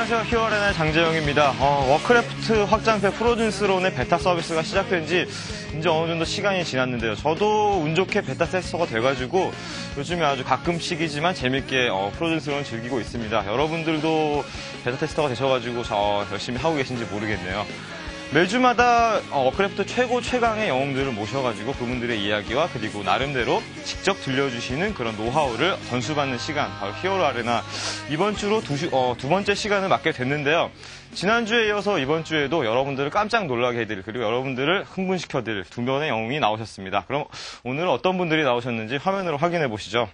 안녕하세요. 히어아레나의 장재영입니다. 워크래프트 확장팩 프로즌스론의 베타 서비스가 시작된 지 이제 어느 정도 시간이 지났는데요. 저도 운 좋게 베타 테스터가 돼가지고 요즘에 아주 가끔씩이지만 재밌게 프로즌스론을 즐기고 있습니다. 여러분들도 베타 테스터가 되셔가지고 열심히 하고 계신지 모르겠네요. 매주마다 워크래프트 최고 최강의 영웅들을 모셔가지고 그분들의 이야기와 그리고 나름대로 직접 들려주시는 그런 노하우를 전수받는 시간, 바로 히어로 아레나. 이번 주로 두 번째 시간을 맡게 됐는데요. 지난주에 이어서 이번 주에도 여러분들을 깜짝 놀라게 해드릴, 그리고 여러분들을 흥분시켜드릴 두 명의 영웅이 나오셨습니다. 그럼 오늘은 어떤 분들이 나오셨는지 화면으로 확인해 보시죠.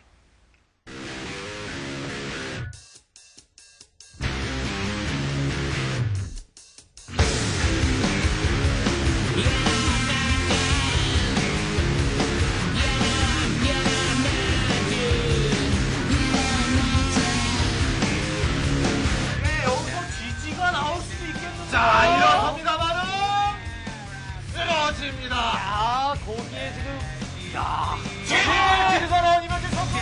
자, 일어섭니다만은 쓰러집니다. 야, 거기에 지금, 이야, 제일 길거는 이명재 선수.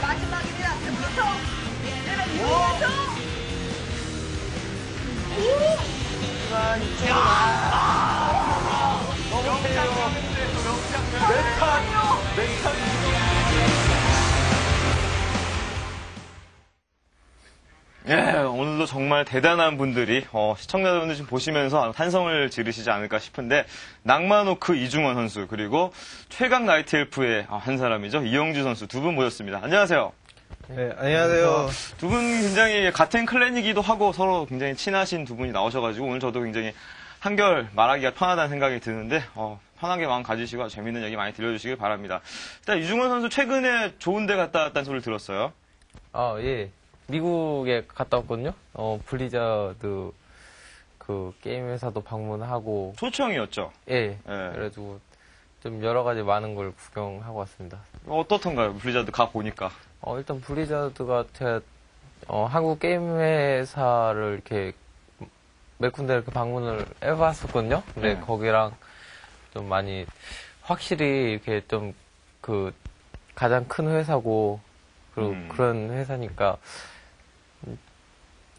마지막입니다. 지금부터 100m. 예, 오늘도 정말 대단한 분들이 시청자분들 지금 보시면서 탄성을 지르시지 않을까 싶은데, 낭만호크 이중원 선수, 그리고 최강 나이트 엘프의 한 사람이죠, 이영주 선수 두 분 모셨습니다. 안녕하세요. 네, 안녕하세요. 두 분 굉장히 같은 클랜이기도 하고 서로 굉장히 친하신 두 분이 나오셔가지고 오늘 저도 굉장히 한결 말하기가 편하다는 생각이 드는데, 편하게 마음 가지시고 재밌는 얘기 많이 들려주시길 바랍니다. 일단 이중원 선수 최근에 좋은 데 갔다 왔다는 소리를 들었어요. 예. 미국에 갔다 왔거든요. 블리자드 그 게임 회사도 방문하고. 초청이었죠? 예. 그래가지고 좀 여러 가지 많은 걸 구경하고 왔습니다. 어떻던가요? 블리자드 가 보니까. 일단 블리자드가 제가 한국 게임 회사를 이렇게 몇 군데 이렇게 방문을 해봤었거든요. 근데 네. 거기랑 좀 많이 확실히 이렇게 좀 그 가장 큰 회사고 그리고 그런 회사니까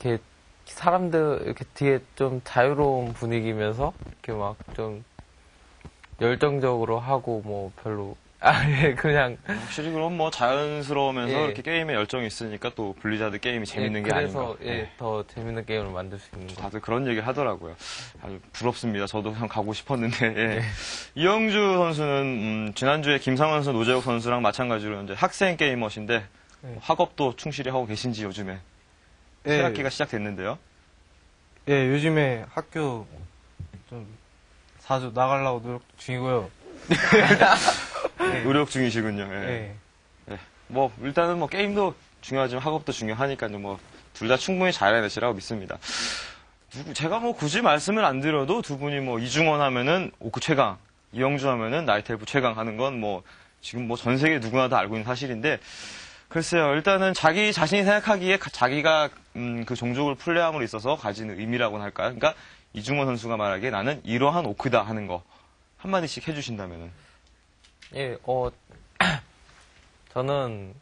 이렇게 사람들 이렇게 뒤에 좀 자유로운 분위기면서 이렇게 막 좀 열정적으로 하고 뭐 별로 그냥 확실히 그럼 뭐 자연스러우면서 예. 이렇게 게임에 열정이 있으니까 또 블리자드 게임이 재밌는 게 아닌가. 그래서 더 재밌는 게임을 만들 수 있는 거. 다들 그런 얘기를 하더라고요. 아주 부럽습니다. 저도 참 가고 싶었는데. 예. 이영주 선수는 지난주에 김상원 선수, 노재욱 선수랑 마찬가지로 이제 학생 게이머신데 학업도 충실히 하고 계신지 요즘에 새 학기가 시작됐는데요. 예, 요즘에 학교 좀 자주 나가려고 노력 중이고요. 노력 중이시군요. 예. 예. 뭐 일단은 뭐 게임도 중요하지만 학업도 중요하니까요. 뭐 둘 다 충분히 잘해내시라고 믿습니다. 제가 뭐 굳이 말씀을 안 드려도 두 분이 뭐 이중원 하면은 오크 최강, 이영주 하면은 나이트 엘프 최강 하는 건 뭐 지금 뭐 전 세계 누구나 다 알고 있는 사실인데, 글쎄요. 일단은 자기 자신이 생각하기에 자기가 그 종족을 플레이함으로 있어서 가지는 의미라고는 할까요? 그러니까 이중원 선수가 말하기에 나는 이러한 오크다 하는 거 한마디씩 해주신다면은. 예, 저는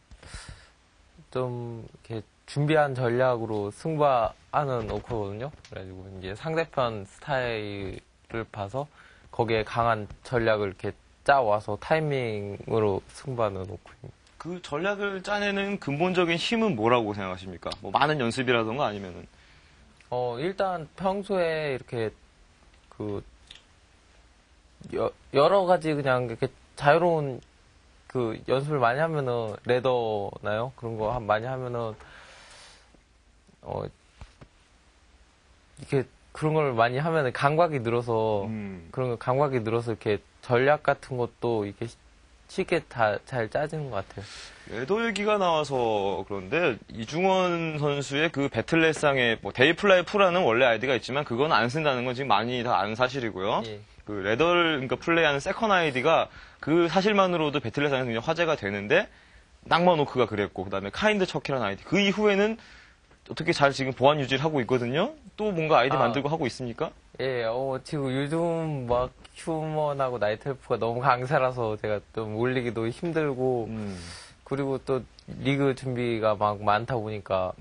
좀 이렇게 준비한 전략으로 승부하는 오크거든요. 그래가지고 이제 상대편 스타일을 봐서 거기에 강한 전략을 이렇게 짜와서 타이밍으로 승부하는 오크입니다. 그 전략을 짜내는 근본적인 힘은 뭐라고 생각하십니까? 뭐 많은 연습이라던가 아니면은? 일단 평소에 이렇게 여러 가지 그냥 이렇게 자유로운 그 연습을 많이 하면은 레더나요? 그런 거 많이 하면은 이렇게 그런 걸 많이 하면은 감각이 늘어서 그런 거 감각이 늘어서 이렇게 전략 같은 것도 이렇게 쉽게 다 잘 짜지는 것 같아요. 레더 얘기가 나와서 그런데 이중원 선수의 그 배틀넷상에 뭐 데이플라이 프라는 원래 아이디가 있지만 그건 안 쓴다는 건 지금 많이 다 아는 사실이고요. 예. 그 레더를 그러니까 플레이하는 세컨 아이디가 그 사실만으로도 배틀넷상에서 굉장히 화제가 되는데 낭만호크가 그랬고 그다음에 카인드 척이라는 아이디 그 이후에는 어떻게 잘 지금 보안 유지를 하고 있거든요. 또 뭔가 아이디 만들고 하고 있습니까? 예, 지금 요즘 막 휴먼하고 나이트엘프가 너무 강세라서 제가 좀 올리기도 힘들고, 그리고 또 리그 준비가 막 많다 보니까,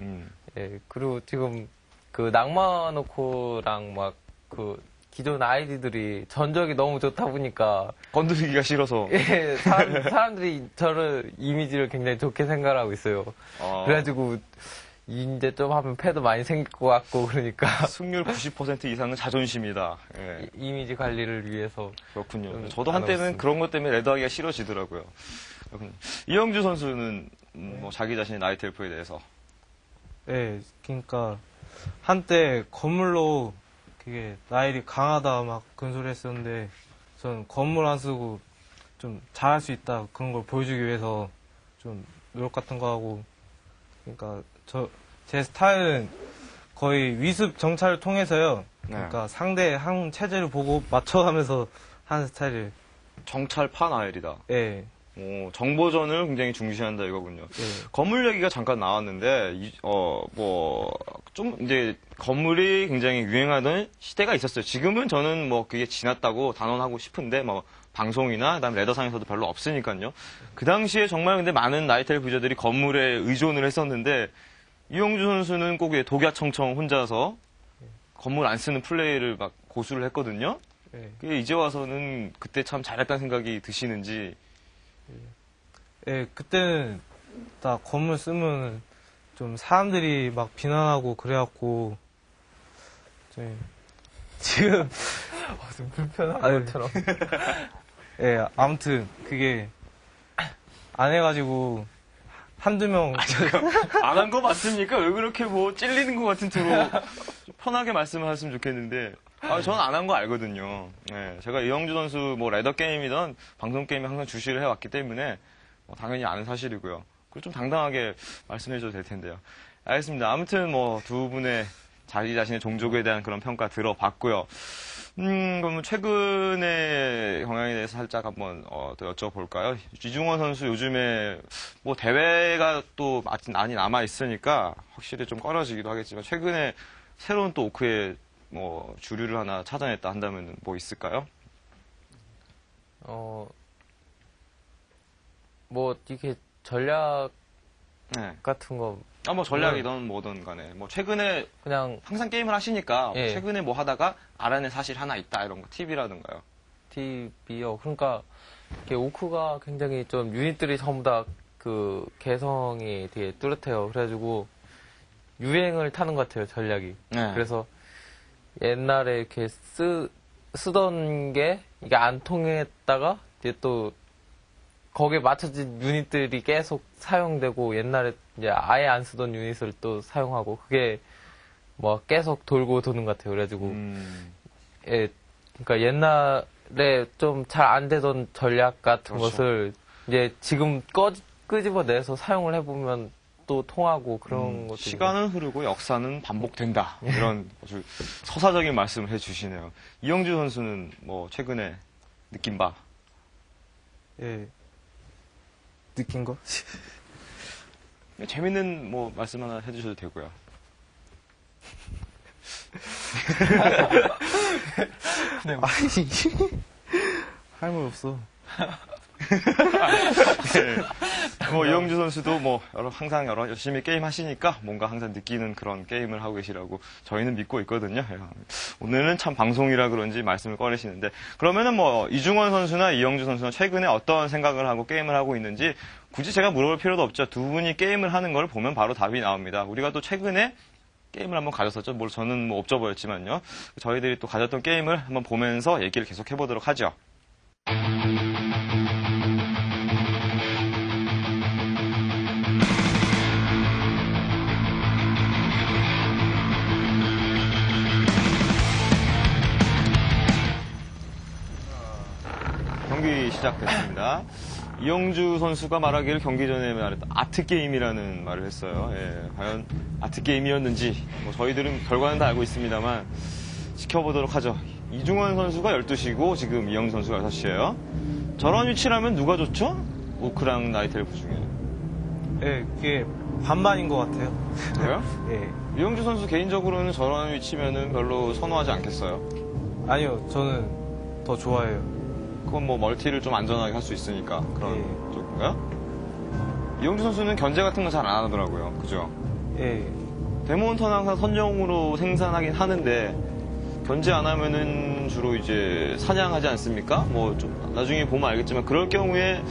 예, 그리고 지금 그 낭만호코랑 막 그 기존 아이디들이 전적이 너무 좋다 보니까, 건드리기가 싫어서. 예, 사람들이 저를 이미지를 굉장히 좋게 생각하고 있어요. 그래가지고, 이제 좀 하면 패도 많이 생길 것 같고, 그러니까. 승률 90% 이상은 자존심이다. 예. 이미지 관리를 위해서. 그렇군요. 저도 한때는 그런 것 때문에 레더하기가 싫어지더라고요. 그렇군요. 이영주 선수는 뭐 자기 자신의 나이트엘프에 대해서. 예, 그러니까 한때 건물로 그게 나일이 강하다 막 그런 소리 했었는데 저는 건물 안 쓰고 좀 잘할 수 있다 그런 걸 보여주기 위해서 좀 노력 같은 거 하고 그러니까 제 스타일은 거의 위습 정찰을 통해서요. 그러니까 상대 항 체제를 보고 맞춰가면서 하는 스타일을. 정찰파 나엘이다. 예. 정보전을 굉장히 중시한다 이거군요. 예. 건물 얘기가 잠깐 나왔는데, 좀 이제 건물이 굉장히 유행하던 시대가 있었어요. 지금은 저는 뭐 그게 지났다고 단언하고 싶은데, 뭐 방송이나 그다음 레더상에서도 별로 없으니까요. 그 당시에 정말 근데 많은 나이트엘프 유저들이 건물에 의존을 했었는데, 이영주 선수는 꼭 독야청청 혼자서 건물 안 쓰는 플레이를 막 고수를 했거든요. 예. 그게 이제 와서는 그때 참 잘했다는 생각이 드시는지. 예, 그때는 다 건물 쓰면 좀 사람들이 막 비난하고 그래갖고 지금 좀 불편한 아유. 것처럼. 예, 아무튼 그게 안 해가지고 한두 명 안 한 거 맞습니까? 왜 그렇게 뭐 찔리는 것 같은 투로 편하게 말씀을 하셨으면 좋겠는데. 저는 안 한 거 알거든요. 네, 제가 이영주 선수 뭐 레더 게임이든 방송 게임에 항상 주시를 해왔기 때문에 당연히 아는 사실이고요. 그리고 좀 당당하게 말씀해줘도 될 텐데요. 알겠습니다. 아무튼 뭐 두 분의 자기 자신의 종족에 대한 그런 평가 들어봤고요. 그럼 최근의 경향에 대해서 살짝 한번 또 여쭤볼까요? 이중원 선수 요즘에 뭐 대회가 또 많이 남아 있으니까 확실히 좀 꺼려지기도 하겠지만 최근에 새로운 또 오크에 뭐 주류를 하나 찾아냈다 한다면 뭐 있을까요? 뭐 이게 전략 네. 같은 거 뭐 전략이든 뭐든 간에 뭐 최근에 그냥 항상 게임을 하시니까 예. 최근에 뭐 하다가 알아낸 사실 하나 있다 이런 거 팁이라든가요. 팁이요. 그러니까 이게 오크가 굉장히 좀 유닛들이 전부 다 그 개성이 되게 뚜렷해요. 그래가지고 유행을 타는 것 같아요, 전략이. 네. 그래서 옛날에 이렇게 쓰던 게 이게 안 통했다가 이제 또 거기에 맞춰진 유닛들이 계속 사용되고 옛날에 이제 아예 안 쓰던 유닛을 또 사용하고 그게 뭐 계속 돌고 도는 것 같아요. 그래가지고 예, 그러니까 옛날에 좀 잘 안 되던 전략 같은 그렇죠. 것을 이제 지금 끄집어내서 사용을 해보면 또 통하고 그런 것도 시간은 흐르고 역사는 반복된다. 이런 아주 서사적인 말씀을 해주시네요. 이영주 선수는 뭐 최근에 느낀 바? 예, 느낀 거? 재밌는 뭐 말씀 하나 해주셔도 되고요. 아니 할 말 없어. 네. 뭐 이영주 선수도 뭐 항상 열심히 게임 하시니까 뭔가 항상 느끼는 그런 게임을 하고 계시라고 저희는 믿고 있거든요. 오늘은 참 방송이라 그런지 말씀을 꺼내시는데 그러면은 뭐 이중원 선수나 이영주 선수는 최근에 어떤 생각을 하고 게임을 하고 있는지 굳이 제가 물어볼 필요도 없죠. 두 분이 게임을 하는 걸 보면 바로 답이 나옵니다. 우리가 또 최근에 게임을 한번 가졌었죠. 뭐 저는 뭐 옵저버였지만요. 저희들이 또 가졌던 게임을 한번 보면서 얘기를 계속 해보도록 하죠. 경기 시작됐습니다. 이영주 선수가 말하기를 경기 전에 말했다. 아트게임이라는 말을 했어요. 예, 과연 아트게임이었는지 뭐 저희들은 결과는 다 알고 있습니다만 지켜보도록 하죠. 이중원 선수가 12시고 지금 이영주 선수가 6시예요. 저런 위치라면 누가 좋죠? 오크랑 나이트엘프 중에. 예, 그게 반반인 것 같아요. 그래요? 예. 이영주 선수 개인적으로는 저런 위치면은 별로 선호하지 않겠어요? 아니요, 저는 더 좋아해요. 그건 뭐 멀티를 좀 안전하게 할 수 있으니까 그런 예. 쪽인가요? 이영주 선수는 견제 같은 거 잘 안 하더라고요. 그죠? 예. 데모헌터는 항상 선정으로 생산하긴 하는데 견제 안 하면은 주로 이제 사냥하지 않습니까? 뭐 좀 나중에 보면 알겠지만 그럴 경우에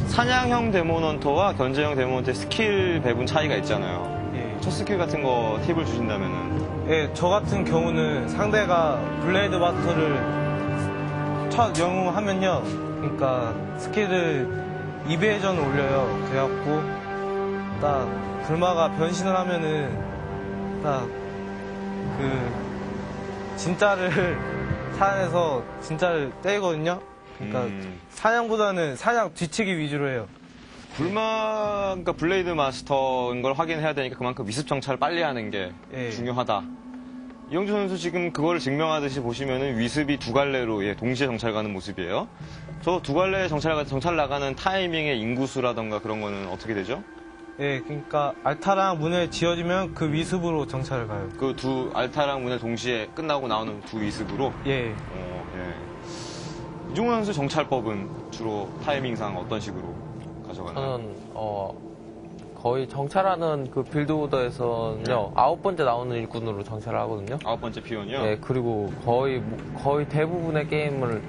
사냥형 데모헌터와 견제형 데모헌터의 스킬 배분 차이가 있잖아요. 예. 첫 스킬 같은 거 팁을 주신다면은 예, 저 같은 경우는 상대가 블레이드 마스터를 첫 영웅하면요. 그러니까 스킬을 2배 전 올려요. 그래갖고 딱 불마가 변신을 하면은 딱 그 진짜를 사냥해서 진짜를 때리거든요. 그러니까 사냥보다는 사냥 뒤치기 위주로 해요. 그러니까 블레이드 마스터인 걸 확인해야 되니까 그만큼 미습 정찰을 빨리 하는 게 예. 중요하다. 이영주 선수 지금 그거를 증명하듯이 보시면은 위습이 두 갈래로 동시에 정찰 가는 모습이에요. 저 두 갈래 정찰 나가는 타이밍의 인구수라던가 그런 거는 어떻게 되죠? 예, 그러니까 알타랑 문을 지어지면 그 위습으로 정찰을 가요. 그 두 알타랑 문을 동시에 끝나고 나오는 두 위습으로. 예. 예. 이종훈 선수 정찰법은 주로 타이밍상 어떤 식으로 가져가나요? 저는 거의 정찰하는 그 빌드 오더에서는요 9번째 나오는 일꾼으로 정찰을 하거든요. 9번째 피온이요? 네, 그리고 거의 대부분의 게임을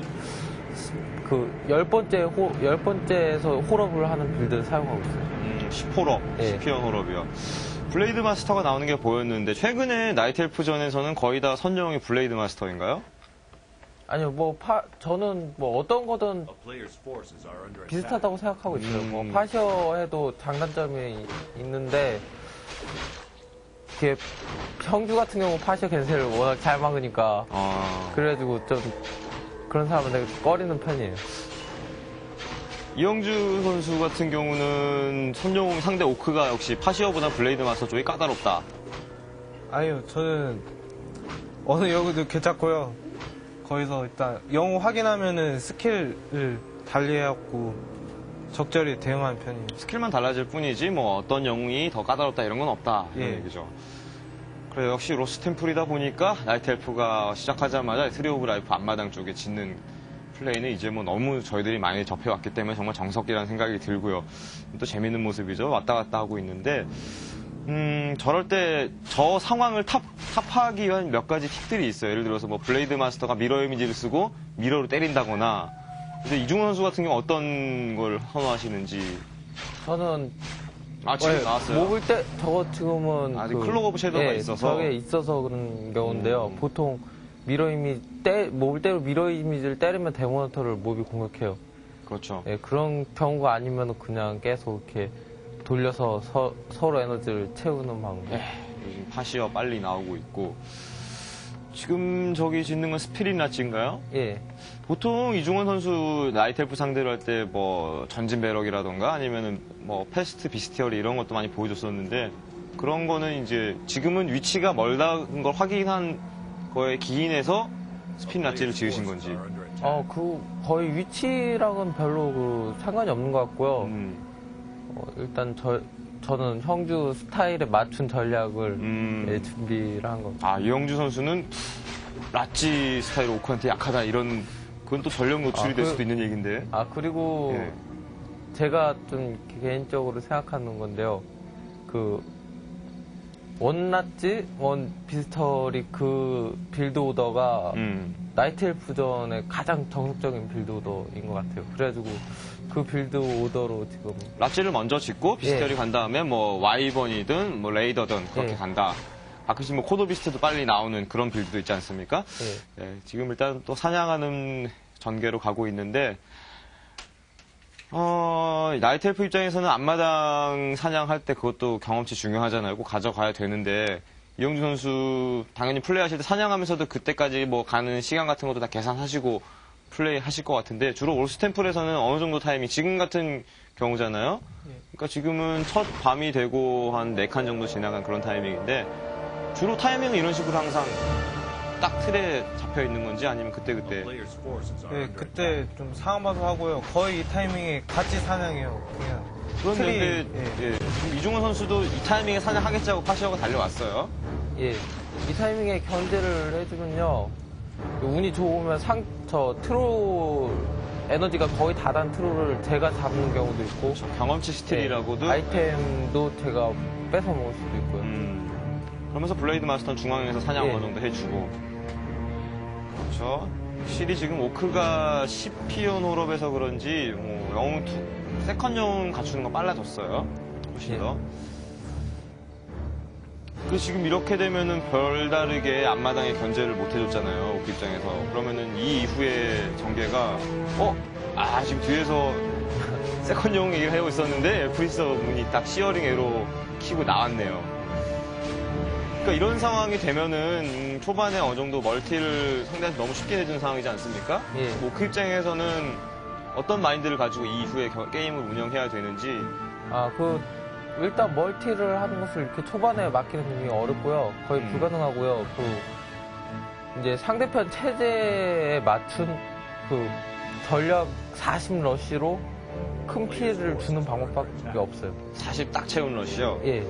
그 10번째에서 홀업을 하는 빌드를 사용하고 있어요. 10홀업, 예. 10피온 홀업이요. 블레이드 마스터가 나오는 게 보였는데 최근에 나이트 엘프전에서는 거의 다 선정이 블레이드 마스터인가요? 아니요, 저는 뭐 어떤 거든 비슷하다고 생각하고 있어요. 뭐 파셔 해도 장단점이 있는데, 이게 형주 같은 경우 파셔 캔슬을 워낙 잘 막으니까, 그래가지고 좀 그런 사람은 되게 꺼리는 편이에요. 이영주 선수 같은 경우는 선정 상대 오크가 역시 파시어보다 블레이드 마스터 쪽이 까다롭다. 아니요, 저는 어느 여기도 괜찮고요. 거기서 일단 영웅 확인하면은 스킬을 달리해갖고 적절히 대응하는 편이에요. 스킬만 달라질 뿐이지 뭐 어떤 영웅이 더 까다롭다 이런 건 없다 이런 예. 얘기죠. 그래 역시 로스 템플이다 보니까 나이트 엘프가 시작하자마자 트리 오브 라이프 앞마당 쪽에 짓는 플레이는 이제 뭐 너무 저희들이 많이 접해왔기 때문에 정말 정석이라는 생각이 들고요. 또 재밌는 모습이죠. 왔다 갔다 하고 있는데 저럴 때 저 상황을 탑하기 위한 몇 가지 팁들이 있어요. 예를 들어서 뭐 블레이드 마스터가 미러 이미지를 쓰고 미러로 때린다거나. 근데 이중훈 선수 같은 경우 어떤 걸 선호하시는지. 저는 지금 나왔어요. 모을 때 저거 지금은 아직 클록 오브 섀도우가 있어서. 저게 있어서 그런 경우인데요. 보통 미러 이미지 모을 때로 미러 이미지를 때리면 데모너터를 몹이 공격해요. 그렇죠. 예, 그런 경우가 아니면 그냥 계속 이렇게 돌려서 서로 에너지를 채우는 방법. 요즘 파시어 빨리 나오고 있고. 지금 저기 짓는 건 스피릿 라치인가요? 예. 보통 이중원 선수 나이트 엘프 상대로 할 때 뭐 전진 배럭이라던가 아니면은 뭐 패스트 비스티어리 이런 것도 많이 보여줬었는데 그런 거는 이제 지금은 위치가 멀다는 걸 확인한 거에 기인해서 스피릿 라치를 지으신 건지. 거의 위치랑은 별로 상관이 없는 것 같고요. 일단 저는 형주 스타일에 맞춘 전략을 준비를 한 겁니다. 이영주 선수는 라치 스타일 오크한테 약하다 이런 그건 또 전력 노출이 될 수도 있는 얘기인데. 그리고 예. 제가 좀 개인적으로 생각하는 건데요. 원라치, 원 비스터리 그 빌드 오더가 나이트 엘프전의 가장 정석적인 빌드 오더인 것 같아요. 그래가지고 그 빌드 오더로 지금 라치를 먼저 짓고 비스티어리 간 다음에 뭐 와이번이든 뭐 레이더든 그렇게 간다. 가끔씩 뭐 코도 비스트도 빨리 나오는 그런 빌드도 있지 않습니까? 지금 일단 또 사냥하는 전개로 가고 있는데 나이트 엘프 입장에서는 앞마당 사냥할 때 그것도 경험치 중요하잖아요. 꼭 가져가야 되는데 이영주 선수 당연히 플레이하실 때 사냥하면서도 그때까지 뭐 가는 시간 같은 것도 다 계산하시고 플레이 하실 것 같은데 주로 올스템플에서는 어느 정도 타이밍 지금 같은 경우잖아요. 그러니까 지금은 첫 밤이 되고 한 4칸 정도 지나간 그런 타이밍인데 주로 타이밍은 이런 식으로 항상 딱 틀에 잡혀 있는 건지 아니면 그때그때. 예, 그때 좀 상황 봐서 하고요. 거의 이 타이밍에 같이 사냥해요. 그냥. 그런데 틀이, 예, 지금 이중원 선수도 이 타이밍에 사냥하겠자고 파시어가 달려왔어요. 예. 이 타이밍에 견제를 해주면요. 운이 좋으면 저 트롤 에너지가 거의 다 단 트롤을 제가 잡는 경우도 있고. 경험치 스틸이라고도. 예, 아이템도 제가 뺏어 먹을 수도 있고요. 그러면서 블레이드 마스터는 중앙에서 사냥 예. 어느 정도 해주고. 그렇죠. 확실히 지금 오크가 10피온 홀업에서 그런지 영웅 세컨 영웅 갖추는 건 빨라졌어요. 훨씬 예. 더. 그 지금 이렇게 되면은 별다르게 앞마당에 견제를 못 해줬잖아요. 오크 입장에서. 그러면은 이 이후에 전개가 지금 뒤에서 세컨 영웅 얘기를 하고 있었는데 프리서 문이 딱 시어링 에로 키고 나왔네요. 그러니까 이런 상황이 되면은 초반에 어느 정도 멀티를 상대한테 너무 쉽게 내주는 상황이지 않습니까? 예. 오크 입장에서는 어떤 마인드를 가지고 이후에 게임을 운영해야 되는지. 일단 멀티를 하는 것을 이렇게 초반에 막히는 게 어렵고요. 거의 불가능하고요. 이제 상대편 체제에 맞춘 전략 40 러쉬로 큰 피해를 주는 방법밖에 없어요. 40 딱 채운 러시요? 예.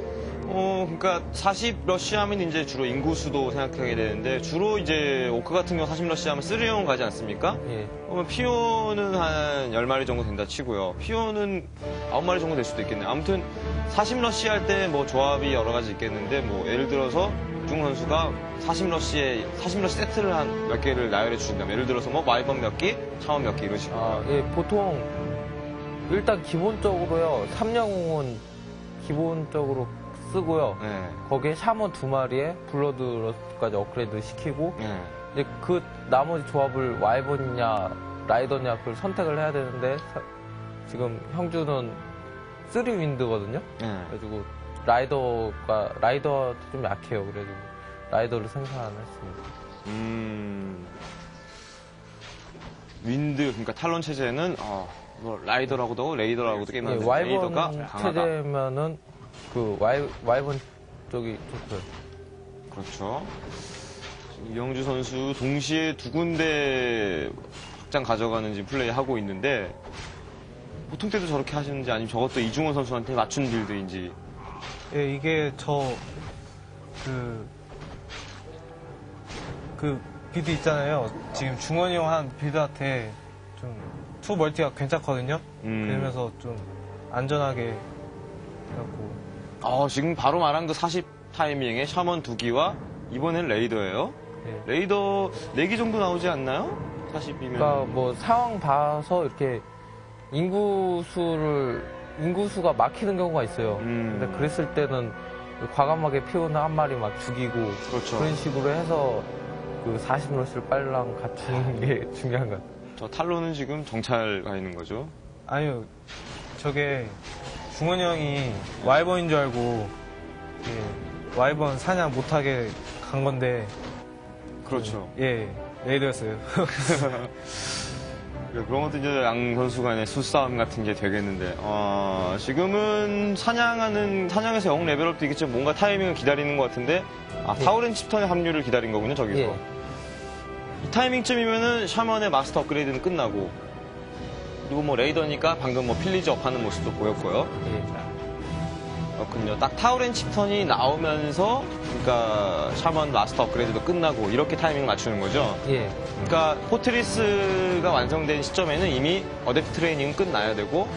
그러니까 40 러시하면 이제 주로 인구수도 생각하게 되는데 주로 이제 오크 같은 경우 40 러시하면 3용 가지 않습니까? 예. 그러면 피오는 한 10마리 정도 된다 치고요. 피오는 9마리 정도 될 수도 있겠네요. 아무튼 40 러시 할 때 뭐 조합이 여러 가지 있겠는데 뭐 예를 들어서 중 선수가 40 러시 세트를 한 몇 개를 나열해 주신다면 예를 들어서 뭐 와이번 몇 개, 차원 몇 개 이런 식으로. 예, 보통 일단 기본적으로요. 3영웅은 기본적으로 쓰고요. 네. 거기에 샤먼 2마리에 블러드 러스트까지 업그레이드 시키고 네. 이제 그 나머지 조합을 와이번이냐 라이더냐 그걸 선택을 해야 되는데 지금 형주는 3윈드거든요. 네. 그래가지고 라이더도 좀 약해요. 그래가지고 라이더를 생산했습니다. 윈드 그러니까 탈론 체제는 뭐 라이더라고도 하고 레이더라고도 게임하는데 예, 레이더가 와이번 강하다. 체제면은 와이번 쪽이 좋고요. 그렇죠. 이영주 선수 동시에 두 군데 확장 가져가는 지금 플레이 하고 있는데 보통 때도 저렇게 하시는지 아니면 저것도 이중원 선수한테 맞춘 빌드인지. 예, 이게 빌드 있잖아요. 지금 중원이 형 한 빌드한테 좀 투 멀티가 괜찮거든요. 그러면서 좀 안전하게 해갖고. 지금 바로 말한 그 40 타이밍에 샤먼 2기와 이번엔 레이더예요. 예. 레이더 4기 정도 나오지 않나요? 40이면. 그러니까 뭐 상황 봐서 이렇게 인구수가 막히는 경우가 있어요. 근데 그랬을 때는 과감하게 피오는 한 마리 막 죽이고 그렇죠. 그런 식으로 해서 그 40러시를 빨랑 갖추는 게 중요한 것 같아요. 저 탈론은 지금 정찰 가 있는 거죠. 아니요, 저게 중원이 형이 와이번인 줄 알고 와이번 사냥 못하게 간 건데. 그렇죠. 예, 레이더였어요. 그런 것도 이제 양 선수 간의 수싸움 같은 게 되겠는데, 지금은 사냥에서 영웅 레벨업도 있겠죠. 뭔가 타이밍을 기다리는 것 같은데, 타우렌 칩턴의 합류를 기다린 거군요, 저기서. 예. 이 타이밍쯤이면은 샤먼의 마스터 업그레이드는 끝나고, 그리고 뭐 레이더니까 방금 뭐 필리지 업하는 모습도 보였고요. 예. 그렇군요. 딱 타우렌 칩턴이 나오면서, 그러니까 샤먼 마스터 업그레이드도 끝나고, 이렇게 타이밍을 맞추는 거죠. 예. 그러니까 포트리스가 완성된 시점에는 이미 어댑트 트레이닝은 끝나야 되고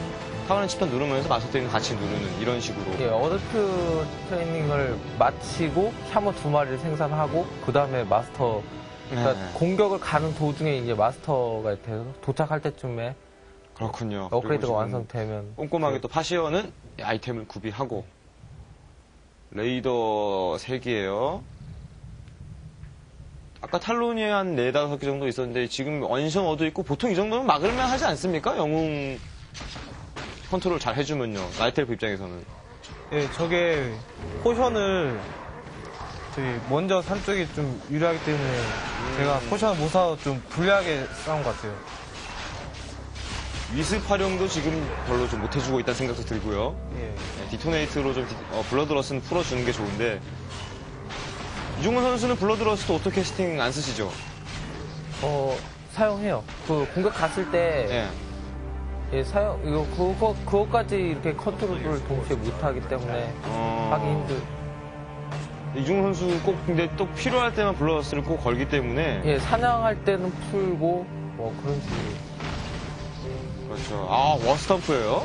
타워렌 칩턴 누르면서 마스터 트레이닝 같이 누르는 이런 식으로. 예, 어댑트 트레이닝을 마치고 샤먼 2마리를 생산하고 그 다음에 마스터 그러니까 공격을 가는 도중에 이제 마스터가 돼서 도착할 때쯤에 그렇군요. 업그레이드가 완성되면 꼼꼼하게 또 파시어는 아이템을 구비하고 레이더 3개예요. 아까 탈론이 한 4, 5개 정도 있었는데 지금 언션 어도 있고 보통 이 정도면 막을만 하지 않습니까? 영웅 컨트롤 잘 해주면요. 나이트엘프 입장에서는. 예, 저게 포션을 먼저 산 쪽이 좀 유리하기 때문에 제가 포션을 못 사서 좀 불리하게 싸운 것 같아요. 위습 활용도 지금 별로 좀 못해주고 있다는 생각도 들고요. 예. 디토네이트로 좀 블러드러스는 풀어주는 게 좋은데 이중근 선수는 블러드러스트 오토캐스팅 안 쓰시죠? 사용해요. 그 공격 갔을 때 예. 예, 그거까지 이렇게 컨트롤을 동시에 못하기 때문에 하기 힘들. 이중근 선수 꼭 근데 또 필요할 때만 블러드러스트를 꼭 걸기 때문에 예, 사냥할 때는 풀고 뭐 그런 식으로. 그렇죠. 아, 워스텀프예요?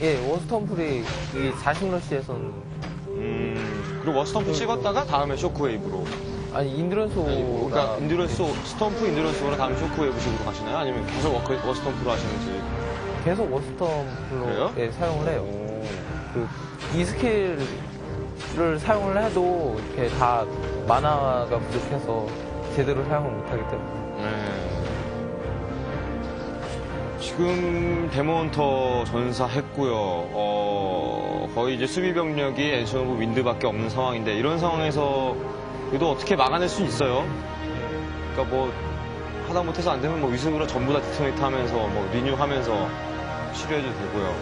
예, 워스텀플이 이 40러시에서는 그리고 워스텀프 찍었다가 다음에 쇼크웨이브로. 아니 인드런소 그러니까 스톰프 인드런스로 다음에 쇼크웨이브식으로 가시나요? 아니면 계속 워스텀프로 하시는지. 계속 워스텀플로 그래요? 예, 사용을 해요. 이 스킬을 사용을 해도 이렇게 다 마나가 부족해서 제대로 사용을 못하기 때문에. 네. 지금 데몬터 전사했고요. 거의 이제 수비 병력이 엔션 오브 윈드밖에 없는 상황인데 이런 상황에서 그래도 어떻게 막아낼 수 있어요. 그러니까 뭐 하다못해서 안 되면 뭐 위습으로 전부 다 디토네이트 하면서 뭐 리뉴하면서 치료해도 되고요.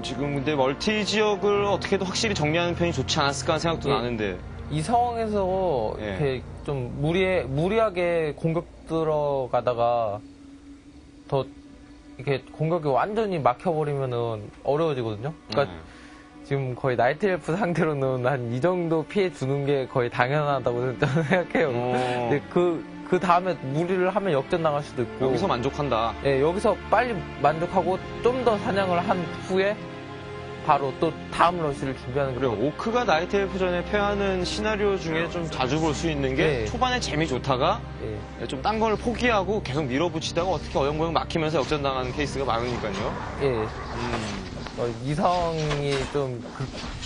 지금 근데 멀티 지역을 어떻게든 확실히 정리하는 편이 좋지 않았을까 하는 생각도 예. 나는데. 이 상황에서 예. 이렇게 좀 무리하게 공격 들어가다가 더 이렇게 공격이 완전히 막혀버리면은 어려워지거든요. 그러니까 지금 거의 나이트 엘프 상대로는 한 이 정도 피해 주는 게 거의 당연하다고 저는 생각해요. 근데 그 다음에 무리를 하면 역전 나갈 수도 있고. 여기서 만족한다. 예, 여기서 빨리 만족하고 좀 더 사냥을 한 후에 바로 또 다음 러시를 준비하는 그리고 거예요. 오크가 나이트 엘프전에 패하는 시나리오 중에 좀 자주 볼 수 있는 게 예. 초반에 재미 좋다가 예. 좀 딴 걸 포기하고 계속 밀어붙이다가 어떻게 어영부영 막히면서 역전당하는 케이스가 많으니까요. 예. 이 상황이 좀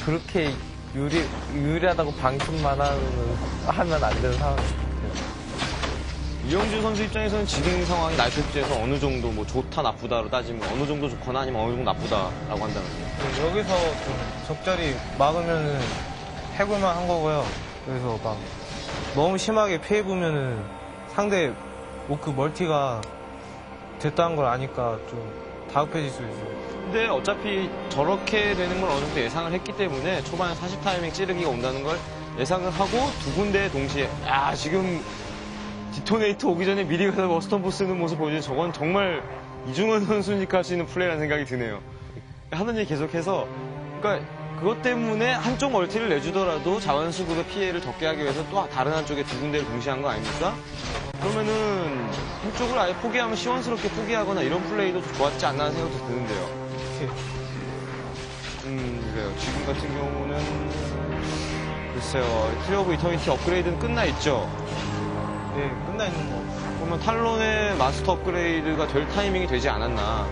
그렇게 유리하다고 방심만 하면 안 되는 상황 같아요. 이영준 선수 입장에서는 지금 상황이 나이트 엘프전에서 어느 정도 뭐 좋다 나쁘다로 따지면 어느 정도 좋거나 아니면 어느 정도 나쁘다라고 한다면요. 여기서 좀 적절히 막으면은 해볼만 한 거고요. 그래서 막 너무 심하게 피해보면은 상대 오크 멀티가 됐다는 걸 아니까 좀 다급해질 수 있어요. 근데 어차피 저렇게 되는 걸 어느 정도 예상을 했기 때문에 초반에 40 타이밍 찌르기가 온다는 걸 예상을 하고 두 군데 동시에 지금 디토네이터 오기 전에 미리 가서 워스턴부 쓰는 모습 보여주니 저건 정말 이중원 선수니까 하시는 플레이라는 생각이 드네요. 하는 얘기 계속해서 그러니까 그것 때문에 한쪽 멀티를 내주더라도 자원수급의 피해를 적게 하기 위해서 또 다른 한쪽에 두 군데를 동시에 한 거 아닙니까? 그러면은 한쪽을 아예 포기하면 시원스럽게 포기하거나 이런 플레이도 좋았지 않나 하는 생각도 드는데요. 그래요. 지금 같은 경우는 글쎄요. 트리 오브 이터니티 업그레이드는 끝나 있죠. 네, 끝나 있는 거. 그러면 탈론의 마스터 업그레이드가 될 타이밍이 되지 않았나.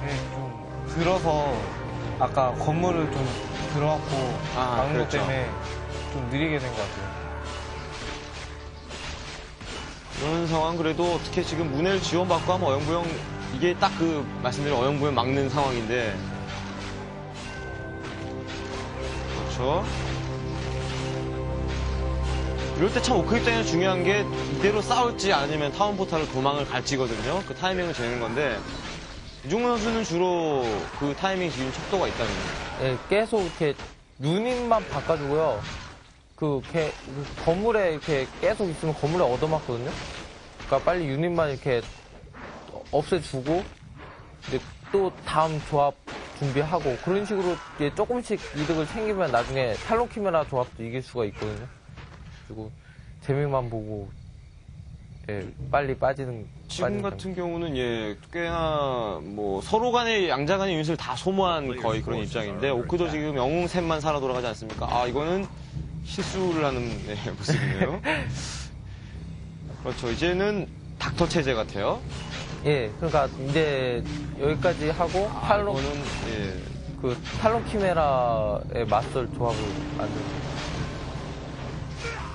네, 좀 들어서 아까 건물을 좀 들어왔고 막는 것 그렇죠. 때문에 좀 느리게 된 것 같아요. 이런 상황 그래도 어떻게 지금 문해를 지원받고 하면 어영부영 이게 딱 그 말씀드린 어영부영 막는 상황인데 그렇죠. 이럴 때 참 오크 입장에서 중요한 게 이대로 싸울지 아니면 타운 포탈을 도망을 갈지거든요. 그 타이밍을 재는 건데 이중근 선수는 주로 그 타이밍 지금 척도가 있다는 거예요. 예, 계속 이렇게 유닛만 바꿔주고요. 그 건물에 이렇게 계속 있으면 건물에 얻어맞거든요. 그러니까 빨리 유닛만 이렇게 없애주고 이제 또 다음 조합 준비하고 그런 식으로 이제 조금씩 이득을 챙기면 나중에 탈론 키메라 조합도 이길 수가 있거든요. 그리고 재미만 보고 예, 빨리 빠지는. 지금 같은 경우는 꽤나 뭐 서로 간의 양자 간의 유닛을 다 소모한 거의 그런 입장인데 오크도 지금 영웅 셋만 살아 돌아가지 않습니까? 이거는 실수를 하는 모습이네요. 그렇죠. 이제는 닥터 체제 같아요. 예, 그러니까 이제 여기까지 하고 탈론 이거는 그 탈론 키메라의 맞설 조합을 만드는.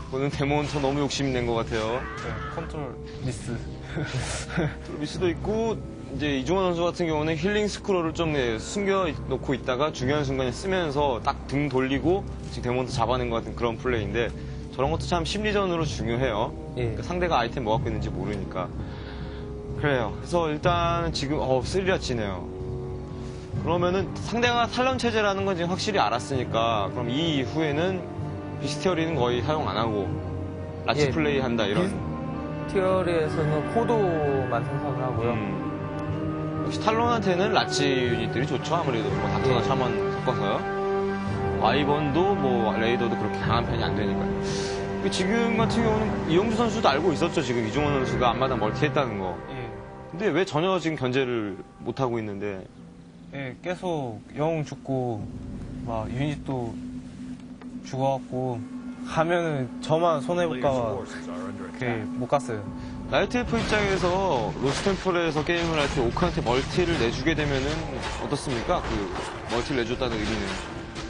이거는 데몬터 너무 욕심이 낸 것 같아요. 네, 컨트롤 미스. 미스도 있고 이제 이중원 선수 같은 경우는 힐링 스크롤을 좀 숨겨놓고 있다가 중요한 순간에 쓰면서 딱 등 돌리고 지금 데몬터 잡아낸 것 같은 그런 플레이인데 저런 것도 참 심리전으로 중요해요. 예. 그러니까 상대가 아이템 뭐 갖고 있는지 모르니까. 그래요. 그래서 일단 지금 스리라치네요. 그러면은 상대가 탈론 체제라는 건 지금 확실히 알았으니까 그럼 이 이후에는 비스티어리는 거의 사용 안 하고 라치 예, 플레이 한다 이런. 티어리에서는 코도만 생성을 하고요. 역시 탈론한테는 라치 유닛들이 좋죠. 아무래도 뭐 닥터나 예. 샤먼 섞어서요. 와이번도 뭐 레이더도 그렇게 강한 편이 안 되니까요. 지금 같은 경우는 이영주 선수도 알고 있었죠. 지금 이중원 선수가 앞마당 멀티했다는 거. 예. 근데 왜 전혀 지금 견제를 못 하고 있는데? 예, 계속 영웅 죽고 막 유닛도 죽어갖고 가면은 저만 손해볼까봐 못 갔어요. 나이트 엘프 입장에서 로스템플에서 게임을 할 때 오크한테 멀티를 내주게 되면은 어떻습니까? 그 멀티를 내줬다는 의미는.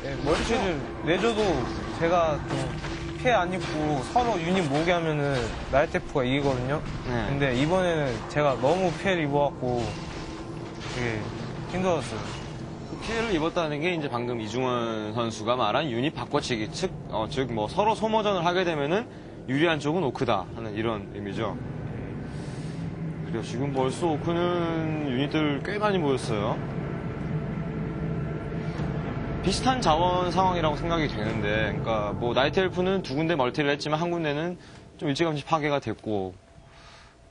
예, 멀티를 내줘도 제가 좀 피해 안 입고 서로 유닛 모으게 하면은 나이테프가 이기거든요. 네. 근데 이번에는 제가 너무 피해를 입어갖고 되게 힘들었어요. 그 피해를 입었다는 게 이제 방금 이중원 선수가 말한 유닛 바꿔치기 즉 뭐 서로 소모전을 하게 되면은 유리한 쪽은 오크다 하는 이런 의미죠. 그래요. 지금 벌써 오크는 유닛들 꽤 많이 모였어요. 비슷한 자원 상황이라고 생각이 되는데, 그러니까 뭐 나이트 엘프는 두 군데 멀티를 했지만 한 군데는 좀 일찌감치 파괴가 됐고,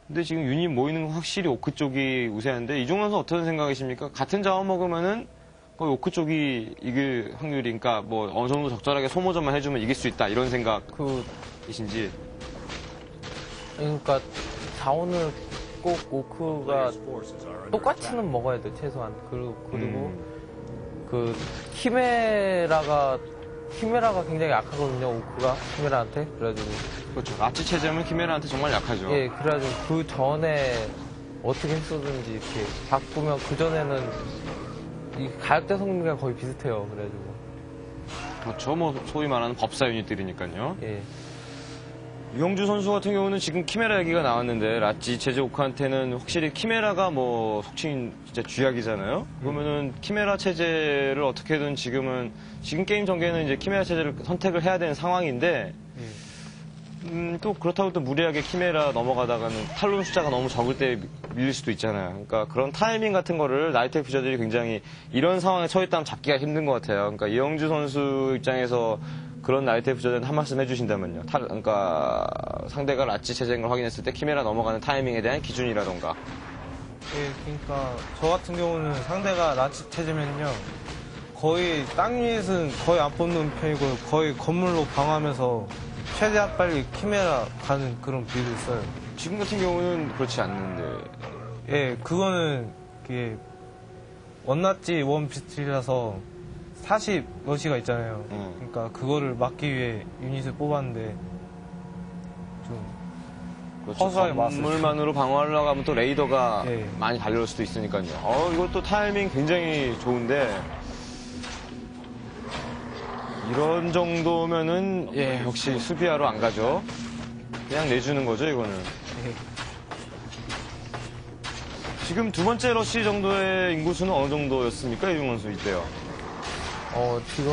근데 지금 유닛 모이는 건 확실히 오크 쪽이 우세한데 이종원 선수 어떤 생각이십니까? 같은 자원 먹으면은 거의 오크 쪽이 이길 확률이, 그러니까 뭐 어느 정도 적절하게 소모전만 해주면 이길 수 있다 이런 생각이신지. 그러니까 자원을 꼭 오크가 똑같이는 먹어야 돼 최소한. 그리고 그 키메라가 굉장히 약하거든요. 오크가 키메라한테. 그래가지고 그렇죠. 라치 체제는 키메라한테 정말 약하죠. 예, 그래가지고 그 전에 어떻게 했었는지 이렇게 바꾸면 그 전에는 이 가역대 성능이 거의 비슷해요. 그래가지고 그렇죠. 뭐 소위 말하는 법사 유닛들이니까요. 예. 유영주 선수 같은 경우는 지금 키메라 얘기가 나왔는데 라치 체제 오크한테는 확실히 키메라가 뭐 속칭 진짜 쥐약이잖아요. 그러면은 키메라 체제를 어떻게든 지금 게임 전개는 이제 키메라 체제를 선택을 해야 되는 상황인데 또 그렇다고 또 무리하게 키메라 넘어가다가는 탈론 숫자가 너무 적을 때 밀릴 수도 있잖아요. 그러니까 그런 타이밍 같은 거를 나이트 피저들이 굉장히 이런 상황에 처했다면 잡기가 힘든 것 같아요. 그러니까 이영주 선수 입장에서 그런 나이트 피저는 한 말씀 해주신다면요. 그러니까 상대가 라치 체제인 걸 확인했을 때 키메라 넘어가는 타이밍에 대한 기준이라던가. 예, 그러니까 저 같은 경우는 상대가 라치 체제면요. 거의 땅 유닛은 거의 안 뽑는 편이고 거의 건물로 방어하면서 최대한 빨리 키메라 가는 그런 빌드 써요. 지금 같은 경우는 그렇지 않는데. 예, 그거는 그게 원나치 원비스트라서 40 러시가 있잖아요. 그러니까 그거를 막기 위해 유닛을 뽑았는데 좀 그렇죠. 허수하게 맞았어요. 건물만으로 방어하려고 하면 또 레이더가 예. 많이 달려올 수도 있으니까요. 이것도 타이밍 굉장히 좋은데 이런 정도면은 역시 수비하러 안 가죠. 그냥 내주는 거죠, 이거는. 예. 지금 두 번째 러시 정도의 인구수는 어느 정도였습니까, 이중원 선수 이때요? 지금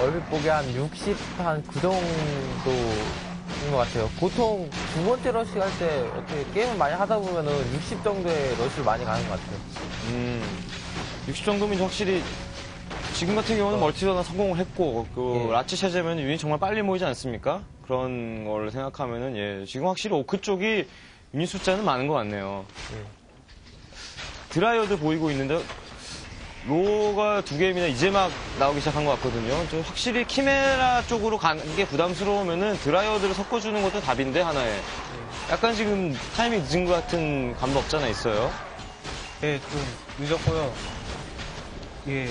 얼핏 보기 한 60, 한 그 정도인 것 같아요. 보통 두 번째 러시 할 때 어떻게 게임을 많이 하다 보면은 60 정도의 러시를 많이 가는 것 같아요. 60 정도면 확실히 지금 같은 경우는 멀티전화 성공을 했고 그 예. 라치 체제면 유닛 정말 빨리 모이지 않습니까? 그런 걸 생각하면은 지금 확실히 오크 쪽이 유닛 숫자는 많은 것 같네요. 드라이어드 보이고 있는데 로가 두 개입니다. 이제 막 나오기 시작한 것 같거든요. 좀 확실히 키메라 쪽으로 가는 게 부담스러우면은 드라이어드를 섞어주는 것도 답인데 하나에 약간 지금 타이밍 늦은 것 같은 감도 없잖아 있어요. 예, 좀 늦었고요. 예,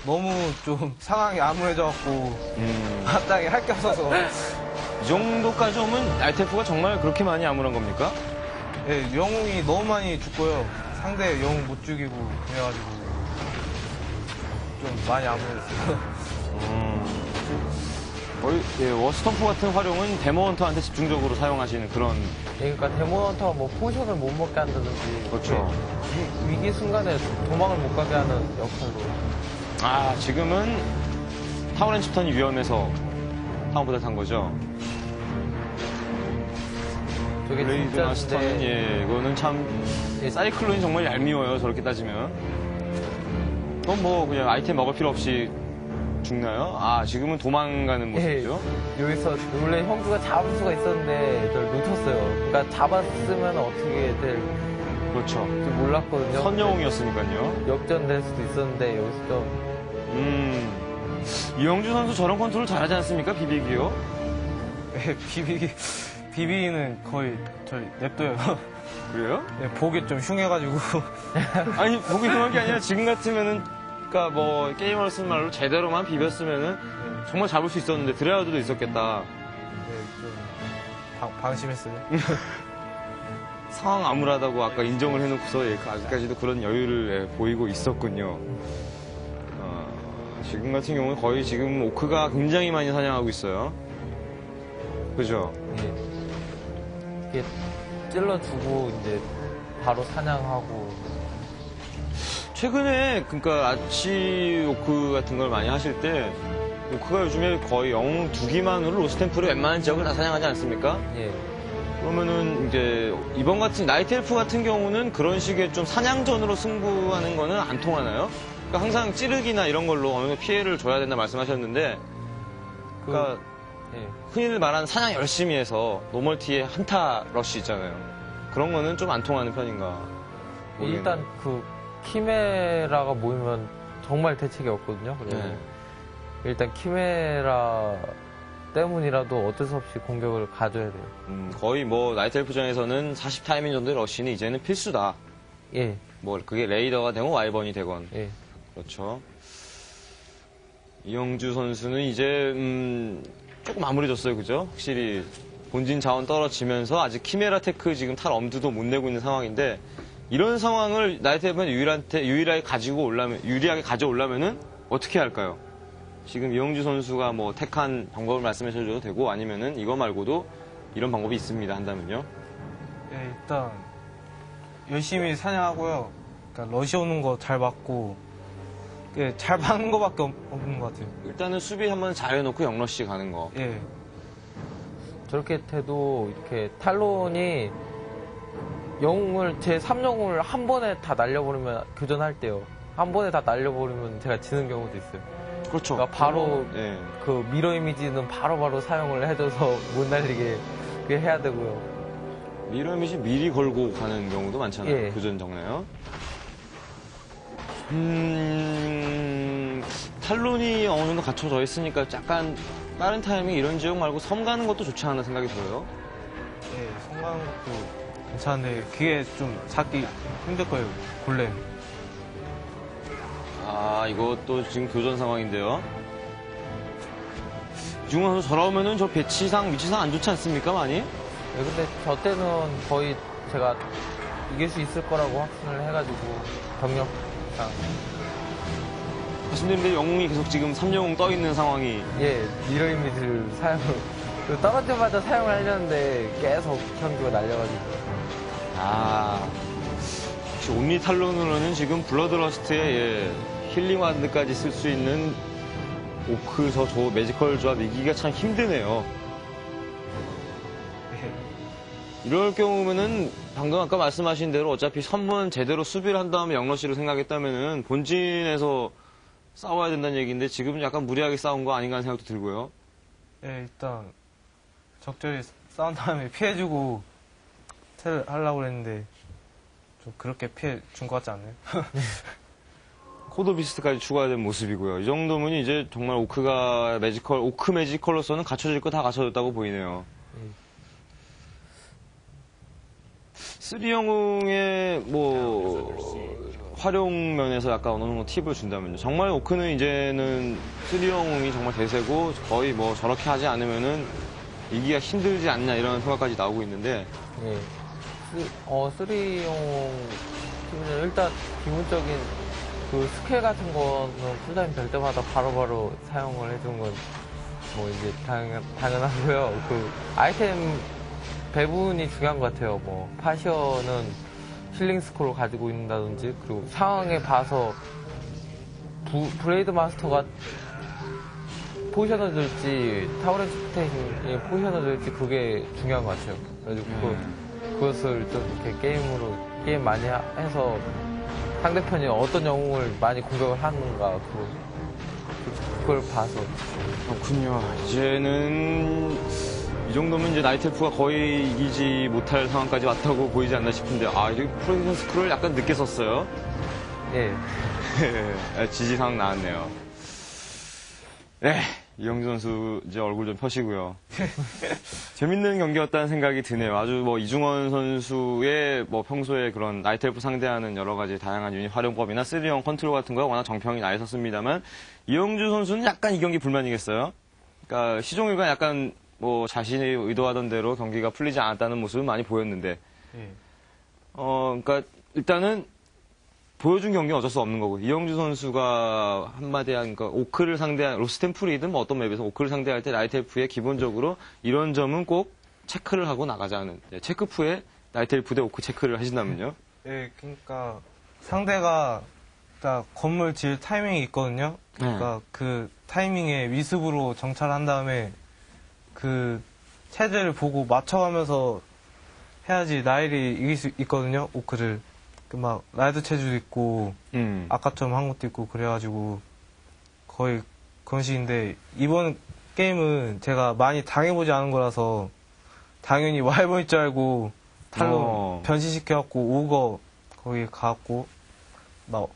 너무 좀 상황이 암울해져갖고 마땅히 할 게 없어서 이 정도까지 오면 알테프가 정말 그렇게 많이 암울한 겁니까? 예, 영웅이 너무 많이 죽고요. 상대 영웅 못 죽이고 그래가지고 좀 많이 암울했어요. 거의 워스턴프 같은 활용은 데모헌터한테 집중적으로 사용하시는 그런. 그러니까 데모헌터가 뭐 포션을 못 먹게 한다든지 그렇죠. 위기 순간에 도망을 못 가게 하는 역할로. 지금은 타워렌 칩턴이 위험해서 타워보다 탄 거죠. 저게 블레이드나 진짜 스턴은 이거는 참 사이클론이 정말 얄미워요. 저렇게 따지면. 그럼 뭐 그냥 아이템 먹을 필요 없이 죽나요? 아, 지금은 도망가는 모습이죠? 여기서 원래 형주가 잡을 수가 있었는데 저를 놓쳤어요. 그러니까 잡았으면 어떻게 될 그렇죠. 줄 몰랐거든요. 선영웅이었으니까요. 역전될 수도 있었는데 여기서 좀 이영주 선수 저런 컨트롤 잘하지 않습니까? 비비기요? 네, 비비기는 거의 절 냅둬요. 그래요? 네, 보기 좀 흉해가지고. 아니, 보기 흉한 게 아니라 지금 같으면은, 그니까 뭐, 게이머로 쓰는 말로 제대로만 비볐으면은 정말 잡을 수 있었는데, 드레아드도 있었겠다. 네, 좀 방심했어요. 상황 암울하다고 아까 인정을 해놓고서 아직까지도 그런 여유를 보이고 있었군요. 지금 같은 경우는 거의 지금 오크가 굉장히 많이 사냥하고 있어요. 그죠? 예. 이게 찔러주고 이제 바로 사냥하고. 최근에 그러니까 아치 오크 같은 걸 많이 하실 때 오크가 요즘에 거의 영웅 2기만으로 로스템플을 웬만한 지역을 다 사냥하지 않습니까? 예. 그러면은 이제 이번 같은 나이트 엘프 같은 경우는 그런 식의 좀 사냥전으로 승부하는 거는 안 통하나요? 그러니까 항상 찌르기나 이런 걸로 어느 정도 피해를 줘야 된다 말씀하셨는데 그러니까 예. 흔히 말하는 사냥 열심히 해서 노멀티에 한타 러쉬 있잖아요. 그런 거는 좀 안 통하는 편인가? 모르겠네요. 일단 그 키메라가 모이면 정말 대책이 없거든요. 그래서 네. 일단 키메라 때문이라도 어쩔 수 없이 공격을 가져야 돼요. 거의 뭐 나이트 엘프전에서는 40타이밍 정도의 러쉬는 이제는 필수다. 예. 뭐 그게 레이더가 되건 와이번이 되건. 예. 그렇죠. 이영주 선수는 이제 조금 암울해졌어요, 그죠? 확실히 본진 자원 떨어지면서 아직 키메라 테크 지금 탈 엄두도 못 내고 있는 상황인데 이런 상황을 나이트 엘프는 유일하게 가져오려면은 어떻게 할까요? 지금 이영주 선수가 뭐 택한 방법을 말씀해 주셔도 되고 아니면은 이거 말고도 이런 방법이 있습니다 한다면요. 네, 일단 열심히 사냥하고요. 그러니까 러시 오는 거 잘 막고 잘 막는 거밖에 없는 것 같아요. 일단은 수비 한번 잘 해놓고 영러시 가는 거. 예. 저렇게 돼도 이렇게 탈론이 영웅을 제 3영웅을 한 번에 다 날려버리면 교전할 때요. 한 번에 다 날려버리면 제가 지는 경우도 있어요. 그렇죠. 그러니까 바로 예. 그 미러 이미지는 바로바로 사용을 해줘서 못 날리게 그게 해야 되고요. 미러 이미지 미리 걸고 가는 경우도 많잖아요. 예. 교전 정례요. 탈론이 어느 정도 갖춰져 있으니까 약간 다른 타이밍 이런 지역 말고 섬 가는 것도 좋지 않나 생각이 들어요. 예, 성가는 것도 괜찮은데 그게 좀 찾기 힘들 거예요. 골렘. 아, 이것도 지금 교전 상황인데요. 이중원 선수 저러면은 저 배치상, 위치상 안 좋지 않습니까, 많이? 네, 근데 저 때는 거의 제가 이길 수 있을 거라고 확신을 해가지고 병력상 말씀드린데 영웅이 계속 지금 3영웅 떠 있는 상황이. 예 미러 이미지를 떨어지자마자 사용을 하려는데 계속 형규가 날려가지고 아, 역시 온리 탈론으로는 지금 블러드러스트의 힐링 와드까지 쓸 수 있는 오크 저 매지컬 조합 이기기가 참 힘드네요. 이럴 경우면은 방금 아까 말씀하신 대로 어차피 선문 제대로 수비를 한 다음에 영러시를 생각했다면은 본진에서 싸워야 된다는 얘기인데 지금은 약간 무리하게 싸운 거 아닌가 하는 생각도 들고요. 예, 일단 적절히 싸운 다음에 피해주고 텔을 하려고 했는데 좀 그렇게 피해 준 것 같지 않나요? 코드 비스트까지 추가된 모습이고요. 이 정도면 이제 정말 오크가 오크 매지컬로서는 갖춰질 거 다 갖춰졌다고 보이네요. 3영웅의 활용 면에서 약간 어느 정도 팁을 준다면요. 정말 오크는 이제는 3영웅이 정말 대세고 거의 뭐 저렇게 하지 않으면은 이기가 힘들지 않냐 이런 생각까지 나오고 있는데. 예. 3용 팀은 일단 기본적인 그 스킬 같은 거는 풀타임 될 때마다 바로바로 사용을 해주는 건 뭐 이제 당연하고요. 그 아이템 배분이 중요한 것 같아요. 뭐 파시어는 힐링 스콜을 가지고 있다든지 그리고 상황에 봐서 브레이드 마스터가 포지션을 들지 타워렌 스테이션이 포지션을 들지 그게 중요한 것 같아요. 그래가지고 그것을 좀 이렇게 게임 많이 해서 상대편이 어떤 영웅을 많이 공격을 하는가 그걸 봐서. 그렇군요. 이제는 이 정도면 이제 나이트엘프가 거의 이기지 못할 상황까지 왔다고 보이지 않나 싶은데, 이게 프로듀서 스크롤 약간 늦게 썼어요. 예. 지지 상황 나왔네요. 네, 이영주 선수 이제 얼굴 좀 펴시고요. 재밌는 경기였다는 생각이 드네요. 아주 뭐 이중원 선수의 뭐 평소에 그런 나이트엘프 상대하는 여러 가지 다양한 유닛 활용법이나 3형 컨트롤 같은 거가 워낙 정평이 나 있었습니다만, 이영주 선수는 약간 이 경기 불만이겠어요. 그러니까 시종일관 약간 뭐 자신이 의도하던 대로 경기가 풀리지 않았다는 모습은 많이 보였는데, 예. 그러니까 일단은 보여준 경기는 어쩔 수 없는 거고, 이영주 선수가 한마디 그러니까 오크를 상대한 로스템플이든 뭐 어떤 맵에서 오크를 상대할 때 나이트엘프에 기본적으로 이런 점은 꼭 체크를 하고 나가자는, 체크프에 나이트엘프 대 오크 체크를 하신다면요. 예, 그러니까 상대가 딱 건물 지을 타이밍이 있거든요. 그러니까 그 타이밍에 위습으로 정찰한 다음에 그 체제를 보고 맞춰가면서 해야지 나일이 이길 수 있거든요. 오크를. 막 라이드 체주도 있고 아까처럼 한 것도 있고 그래가지고 거의 그런 식인데, 이번 게임은 제가 많이 당해보지 않은 거라서 당연히 와이번일 줄 알고 탈론 변신시켜갖고 오거 거기 가갖고 막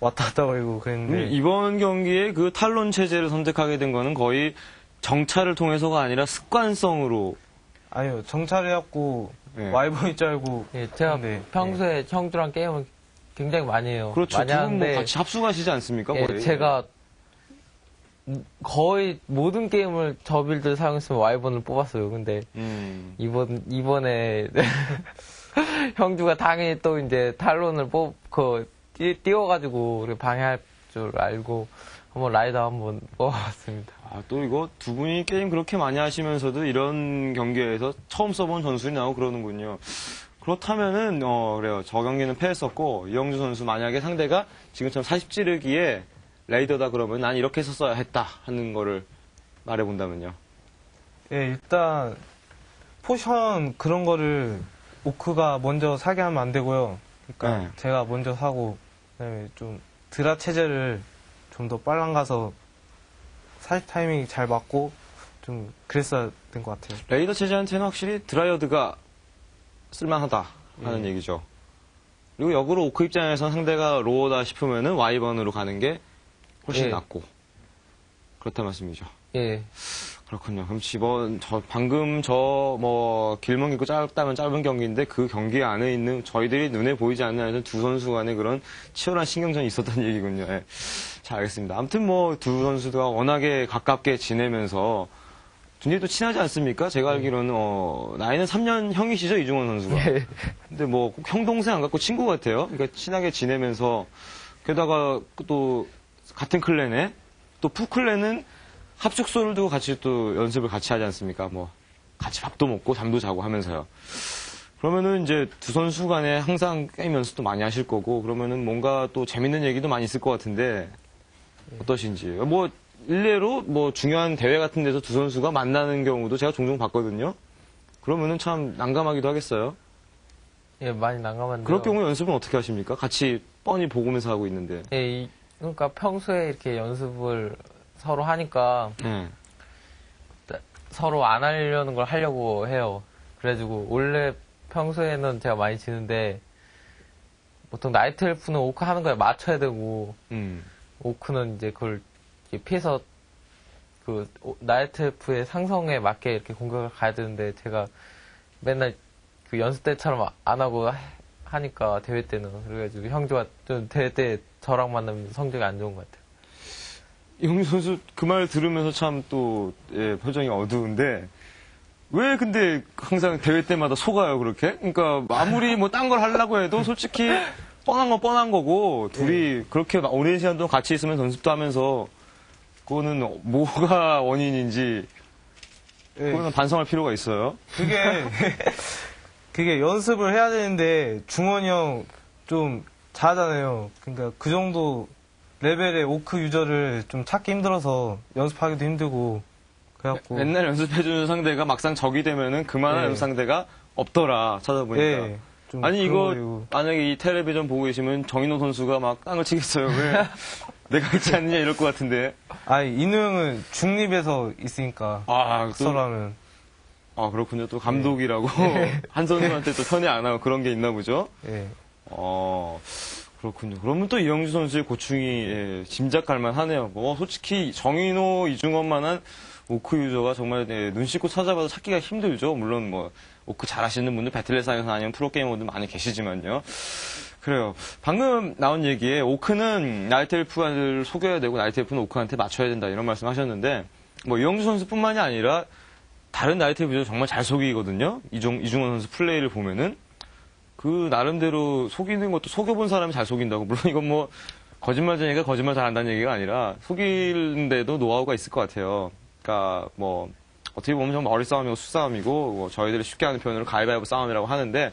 왔다 갔다 거리고 그랬는데, 이번 경기에 그 탈론 체제를 선택하게 된 거는 거의 정찰을 통해서가 아니라 습관성으로. 아니요, 정찰해갖고 와이번일 줄 알고. 예, 제가 평소에 형들랑 게임을 굉장히 많이 해요. 그렇죠. 많이 두 분 하는데, 뭐 같이 합숙하시지 않습니까? 거의. 예, 제가 거의 모든 게임을 저 빌드를 사용했으면 와이번을 뽑았어요. 근데 이번에 형주가 당연히 또 이제 탈론을 띄워가지고 방해할 줄 알고 한번 라이더 한번 뽑아봤습니다. 또 이거 두 분이 게임 그렇게 많이 하시면서도 이런 경기에서 처음 써본 전술이 나오고 그러는군요. 그렇다면은 그래요. 저 경기는 패했었고, 이영주 선수 만약에 상대가 지금처럼 40 찌르기에 레이더다 그러면 난 이렇게 썼어야 했다 하는 거를 말해본다면요. 예, 일단 포션 그런 거를 오크가 먼저 사게 하면 안 되고요. 그러니까 제가 먼저 사고, 그다음에 좀 드라 체제를 좀 더 빨랑 가서 사실 타이밍이 잘 맞고 좀 그랬어야 된 것 같아요. 레이더 체제한테는 확실히 드라이어드가 쓸만하다 하는 얘기죠. 그리고 역으로 오크 입장에서 상대가 로어다 싶으면은 와이번으로 가는 게 훨씬 낫고, 그렇다 말씀이죠. 예. 그렇군요. 그럼 방금 길멍 있고 짧다면 짧은 경기인데, 그 경기 안에 있는 저희들이 눈에 보이지 않는 안에서 두 선수 간에 그런 치열한 신경전이 있었다는 얘기군요. 예. 자, 알겠습니다. 아무튼 두 선수가 워낙에 가깝게 지내면서 굉장히 또 친하지 않습니까? 제가 알기로는, 나이는 3년 형이시죠, 이중원 선수가. 근데 꼭 형, 동생 안 갖고 친구 같아요. 그러니까 친하게 지내면서, 게다가 또 같은 클랜에, 또 푸클랜은 합숙소를 두고 같이 또 연습을 같이 하지 않습니까? 같이 밥도 먹고 잠도 자고 하면서요. 그러면은 이제 두 선수 간에 항상 게임 연습도 많이 하실 거고, 그러면은 뭔가 또 재밌는 얘기도 많이 있을 것 같은데, 어떠신지. 일례로 중요한 대회 같은 데서 두 선수가 만나는 경우도 제가 종종 봤거든요. 그러면은 참 난감하기도 하겠어요. 예, 많이 난감한데. 그럴 경우 연습은 어떻게 하십니까? 같이 뻔히 보면서 하고 있는데. 예, 그러니까 평소에 이렇게 연습을 서로 하니까 서로 안 하려는 걸 하려고 해요. 그래가지고 원래 평소에는 제가 많이 지는데, 보통 나이트 엘프는 오크 하는 거에 맞춰야 되고, 오크는 이제 그걸 피해서 나이트 엘프의 상성에 맞게 이렇게 공격을 가야 되는데, 제가 맨날 그 연습 때처럼 안 하고 하니까, 대회 때는. 그래가지고 형주가 좀 대회 때 저랑 만나면 성적이 안 좋은 것 같아요. 이영주 선수 그 말 들으면서 참 또 표정이 어두운데, 왜 근데 항상 대회 때마다 속아요, 그렇게? 그러니까 아무리 딴 걸 하려고 해도 솔직히 뻔한 건 뻔한 거고, 둘이 그렇게 오랜 시간 동안 같이 있으면 연습도 하면서, 그거는 뭐가 원인인지, 그거는 반성할 필요가 있어요. 그게 연습을 해야 되는데, 중원이 형 좀 잘하잖아요. 그러니까 그 정도 레벨의 오크 유저를 좀 찾기 힘들어서 연습하기도 힘들고, 그래갖고. 맨날 연습해주는 상대가 막상 적이 되면은 그만한 연습 상대가 없더라, 찾아보니까. 좀 아니 그런 이거 거이고. 만약에 이 텔레비전 보고 계시면 정인호 선수가 막 땅을 치겠어요. 왜 내가 있지 않느냐 이럴 것 같은데. 아니 인우 형은 중립에서 있으니까 아, 서라면 아 그렇군요. 또 감독이라고 한 선수한테 또 편이 안 하고 그런 게 있나 보죠. 예. 그렇군요. 그러면 또 이영주 선수의 고충이 예, 짐작할 만하네요. 뭐 솔직히 정인호, 이중원만한 오크 유저가 정말 예, 눈 씻고 찾아봐도 찾기가 힘들죠. 물론 뭐 오크 잘하시는 분들 배틀넷상에서 아니면 프로게이머들 많이 계시지만요. 그래요. 방금 나온 얘기에 오크는 나이트엘프를 속여야 되고 나이트엘프는 오크한테 맞춰야 된다 이런 말씀 하셨는데 뭐 이영주 선수뿐만이 아니라 다른 나이트엘프 유저 정말 잘 속이거든요. 이중원 선수 플레이를 보면은 그 나름대로 속이는 것도 속여본 사람이 잘 속인다고. 물론 이건 뭐 거짓말쟁이가 거짓말 잘한다는 얘기가 아니라 속이는데도 노하우가 있을 것 같아요. 그러니까 뭐 어떻게 보면 정말 머리 싸움이고 수싸움이고 뭐 저희들이 쉽게 하는 표현으로 가위바위보 싸움이라고 하는데